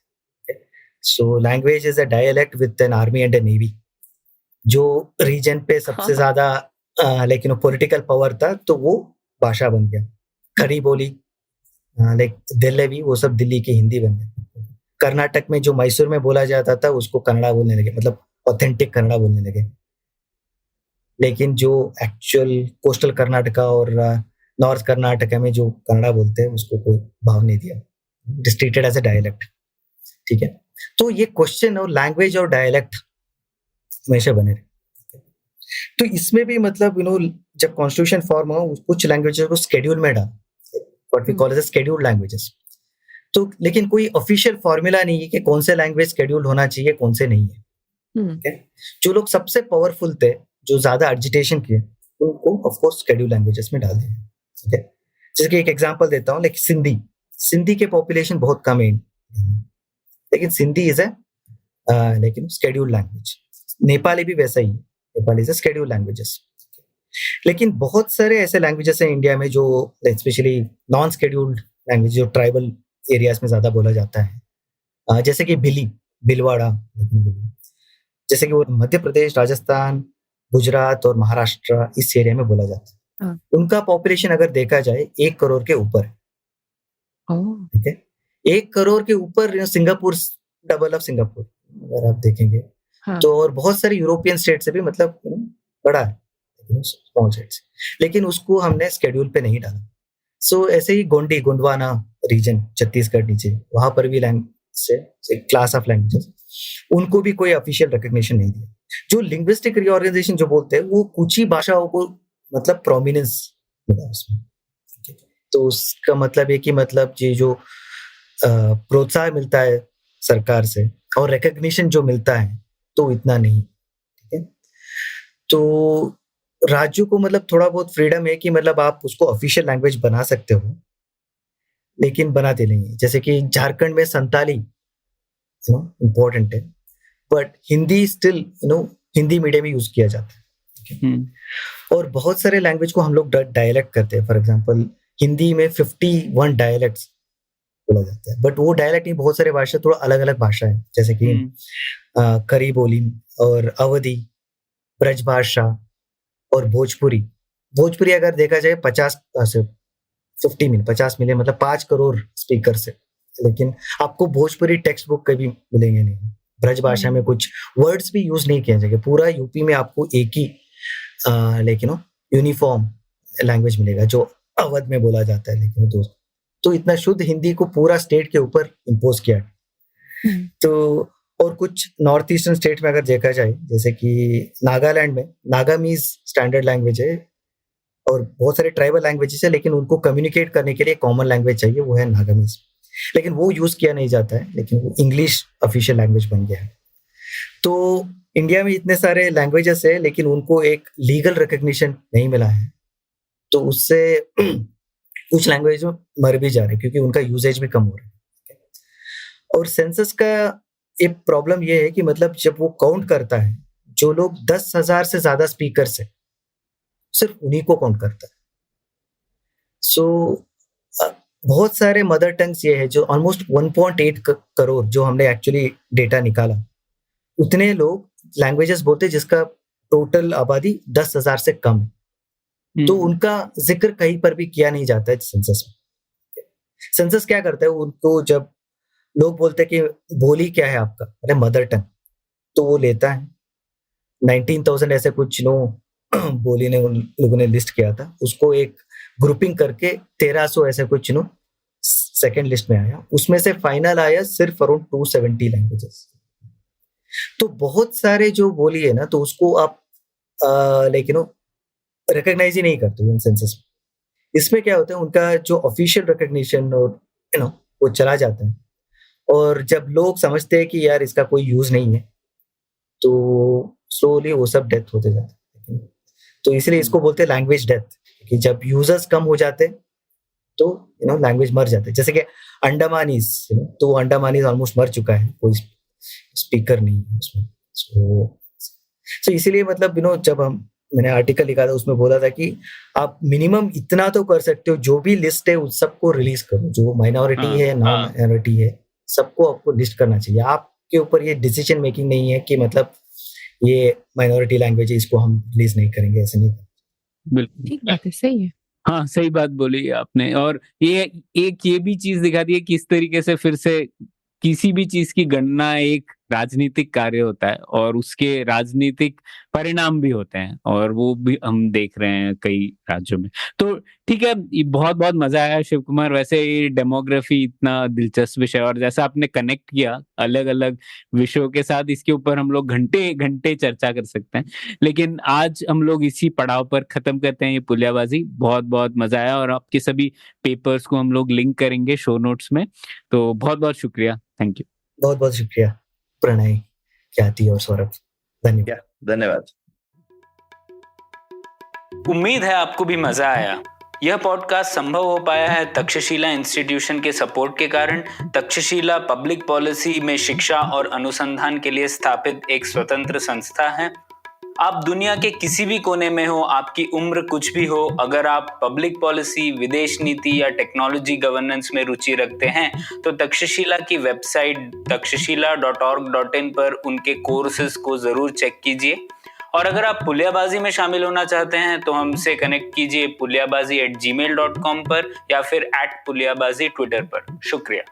So language is a dialect with an army and a navy. जो रीजन पे सबसे ज्यादा लाइक पॉलिटिकल पावर था तो वो भाषा बन गया। खड़ी बोली लाइक दिल्ली, वो सब दिल्ली की हिंदी बन गई। कर्नाटक में जो मैसूर में बोला जाता था उसको कन्नड़ा बोलने लगे, मतलब ऑथेंटिक कन्नड़ा बोलने लगे। लेकिन जो एक्चुअल कोस्टल कर्नाटका और नॉर्थ कर्नाटका में जो कन्नड़ा बोलते हैं उसको कोई भाव नहीं दिया, डिस्ट्रीटेड एज अ डायलेक्ट। ठीक है, तो ये क्वेश्चन और लैंग्वेज और डायलेक्ट हमेशा बने रहे। तो इसमें भी मतलब जब कॉन्स्टिट्यूशन फॉर्म हो कुछ लैंग्वेजेस को शेड्यूल में डाल, what we call as scheduled languages. तो लेकिन कोई ऑफिशियल फॉर्मूला नहीं है कि कौन से लैंग्वेज शेड्यूल्ड होना चाहिए कौन से नहीं है। okay? जो लोग सबसे पावरफुल थे, जो ज्यादा एजिटेशन किए, उनको ऑफ कोर्स शेड्यूल्ड लैंग्वेजेस में डाल दिया। okay? जैसे कि एक एग्जांपल देता हूँ, लाइक सिंधी के पॉपुलेशन बहुत कम है, लेकिन सिंधी इज लेकिन शेड्यूल्ड लैंग्वेज। नेपाली भी वैसा ही है, नेपाली इज शेड्यूल्ड लैंग्वेजेस। लेकिन बहुत सारे ऐसे लैंग्वेजेस हैं इंडिया में जो स्पेशली नॉन शेड्यूल्ड लैंग्वेज, जो ट्राइबल एरियाज में ज्यादा बोला जाता है, जैसे कि भिलवाड़ा, जैसे कि वो मध्य प्रदेश, राजस्थान, गुजरात और महाराष्ट्र इस एरिया में बोला जाता है। उनका पॉपुलेशन अगर देखा जाए 1 करोड़ के ऊपर। ठीक है, 1 करोड़ के ऊपर। सिंगापुर डबल ऑफ सिंगापुर अगर आप देखेंगे तो, और बहुत सारे यूरोपियन स्टेट से भी मतलब बड़ा है, स्मॉल स्टेट्स, लेकिन उसको हमने शेड्यूल पे नहीं डाला। सो ऐसे ही गोंडी, गोंडवाना रीजन छत्तीसगढ़ नीचे, वहां पर भी लैंग्वेज क्लास ऑफ लैंग्वेजेस, उनको भी कोई ऑफिशियल रिकॉग्निशन नहीं दिया। जो लिंग्विस्टिक रीऑर्गेनाइजेशन जो बोलते हैं वो कुछ ही भाषाओं को मतलब प्रोमिनेंस मिला उसमें। तो उसका मतलब है कि मतलब ये जो प्रोत्साहन मिलता है सरकार से और रिकॉग्निशन जो मिलता है तो इतना नहीं, ठीक है। तो राज्यों को मतलब थोड़ा बहुत फ्रीडम है कि मतलब आप उसको ऑफिशियल लैंग्वेज बना सकते हो, लेकिन बनाते नहीं है। जैसे कि झारखंड में संताली इम्पोर्टेंट है, but Hindi still Hindi medium में यूज किया जाता है। और बहुत सारे लैंग्वेज को हम लोग डायलेक्ट करते हैं। फॉर एग्जांपल हिंदी में 51 डायलेक्ट्स बोला जाता है, बट वो डायलेक्ट नहीं, बहुत सारे भाषा थोड़ा अलग अलग भाषा है, जैसे कि खरी बोली और अवधी, ब्रजभाषा और भोजपुरी। भोजपुरी अगर देखा जाए 50 मिलियन मतलब 5 करोड़ स्पीकर से, लेकिन आपको भोजपुरी टेक्स्ट बुक कभी मिलेंगे नहीं। ब्रजभाषा में कुछ वर्ड्स भी यूज नहीं किए जाएंगे। पूरा यूपी में आपको एक ही लेकिन यूनिफॉर्म लैंग्वेज मिलेगा जो अवध में बोला जाता है। लेकिन दोस्त तो इतना शुद्ध हिंदी को पूरा स्टेट के ऊपर इम्पोज किया। तो और कुछ नॉर्थ ईस्टर्न स्टेट में अगर देखा जाए, जैसे कि नागालैंड में नागामीज स्टैंडर्ड लैंग्वेज है और बहुत सारे ट्राइबल लैंग्वेजेस है, लेकिन उनको कम्युनिकेट करने के लिए कॉमन लैंग्वेज चाहिए, वो है नागामीज। लेकिन वो यूज किया नहीं जाता है, लेकिन वो इंग्लिश ऑफिशियल लैंग्वेज बन गया है। तो इंडिया में इतने सारे लैंग्वेजेस है, लेकिन उनको एक लीगल रिकॉग्निशन नहीं मिला है। तो उससे कुछ लैंग्वेज मर भी जा रहे हैं क्योंकि उनका यूजेज भी कम हो रहा है। और सेंसस का एक प्रॉब्लम ये है कि मतलब जब वो काउंट करता है, जो लोग 10,000 से ज्यादा स्पीकर से, सिर्फ उन्हीं को काउंट करता है। सो बहुत सारे मदर टंग्स ये है जो ऑलमोस्ट 1.8 करोड़ जो हमने एक्चुअली डेटा निकाला, उतने लोग लैंग्वेजेस बोलते हैं जिसका टोटल आबादी 10,000 से कम है। तो उनका जिक्र कहीं पर भी किया नहीं जाता है सेंसस में। सेंसस क्या करता है, उनको जब लोग बोलते हैं कि बोली क्या है आपका, अरे मदर टंग, तो वो लेता है 19,000 ऐसे कुछ बोली ने उन लोगों ने लिस्ट किया था, उसको एक ग्रुपिंग करके 1300 ऐसे कुछ सेकंड लिस्ट में आया। उसमें से फाइनल आया सिर्फ अराउंड 270 लैंग्वेजेस। तो बहुत सारे जो बोली है ना, तो उसको आप लेकिन रिकॉग्नाइज ही नहीं करते इन सेंसस में। इसमें क्या होता है, उनका जो ऑफिशियल रिकॉग्निशन और वो चला जाता है, और जब लोग समझते हैं कि यार इसका कोई यूज नहीं है, तो स्लोली वो सब डेथ होते जाते हैं। तो इसलिए इसको बोलते हैं लैंग्वेज डेथ, कि जब यूजर्स कम हो जाते तो लैंग्वेज मर जाते हैं। जैसे कि अंडमानीज, तो अंडमानीज ऑलमोस्ट मर चुका है, कोई स्पीकर नहीं है उसमें। सो इसीलिए मतलब जब मैंने आर्टिकल लिखा था, उसमें बोला था कि आप मिनिमम इतना तो कर सकते हो, जो भी लिस्ट है उस सबको रिलीज करो, जो माइनॉरिटी है, नॉन माइनॉरिटी है, सबको आपको लिस्ट करना चाहिए। आपके ऊपर ये डिसीजन मेकिंग नहीं है कि मतलब ये माइनॉरिटी लैंग्वेज है, इसको हम रिलीज नहीं करेंगे, ऐसे नहीं। बिल्कुल ठीक बात है, सही है। हाँ, सही बात बोली आपने। और ये भी चीज दिखा दी है कि किस तरीके से फिर से किसी भी चीज की गणना एक राजनीतिक कार्य होता है और उसके राजनीतिक परिणाम भी होते हैं, और वो भी हम देख रहे हैं कई राज्यों में। तो ठीक है, ये बहुत बहुत मजा आया शिव कुमार। वैसे ये डेमोग्राफी इतना दिलचस्प विषय, और जैसा आपने कनेक्ट किया अलग अलग विषयों के साथ, इसके ऊपर हम लोग घंटे घंटे चर्चा कर सकते हैं, लेकिन आज हम लोग इसी पड़ाव पर खत्म करते हैं ये पुलियाबाजी। बहुत बहुत मजा आया, और आपके सभी पेपर्स को हम लोग लिंक करेंगे शो नोट्स में। तो बहुत बहुत शुक्रिया, थैंक यू। बहुत बहुत शुक्रिया प्रणय, ख्याति और सौरभ, धन्यवाद। उम्मीद है आपको भी मजा आया। यह पॉडकास्ट संभव हो पाया है तक्षशिला इंस्टीट्यूशन के सपोर्ट के कारण। तक्षशिला पब्लिक पॉलिसी में शिक्षा और अनुसंधान के लिए स्थापित एक स्वतंत्र संस्था है। आप दुनिया के किसी भी कोने में हो, आपकी उम्र कुछ भी हो, अगर आप पब्लिक पॉलिसी, विदेश नीति या टेक्नोलॉजी गवर्नेंस में रुचि रखते हैं, तो तक्षशिला की वेबसाइट takshashila.org.in पर उनके कोर्सेज को जरूर चेक कीजिए। और अगर आप पुलियाबाजी में शामिल होना चाहते हैं तो हमसे कनेक्ट कीजिए puliyabazi@gmail.com पर, या फिर @puliyabazi ट्विटर पर। शुक्रिया।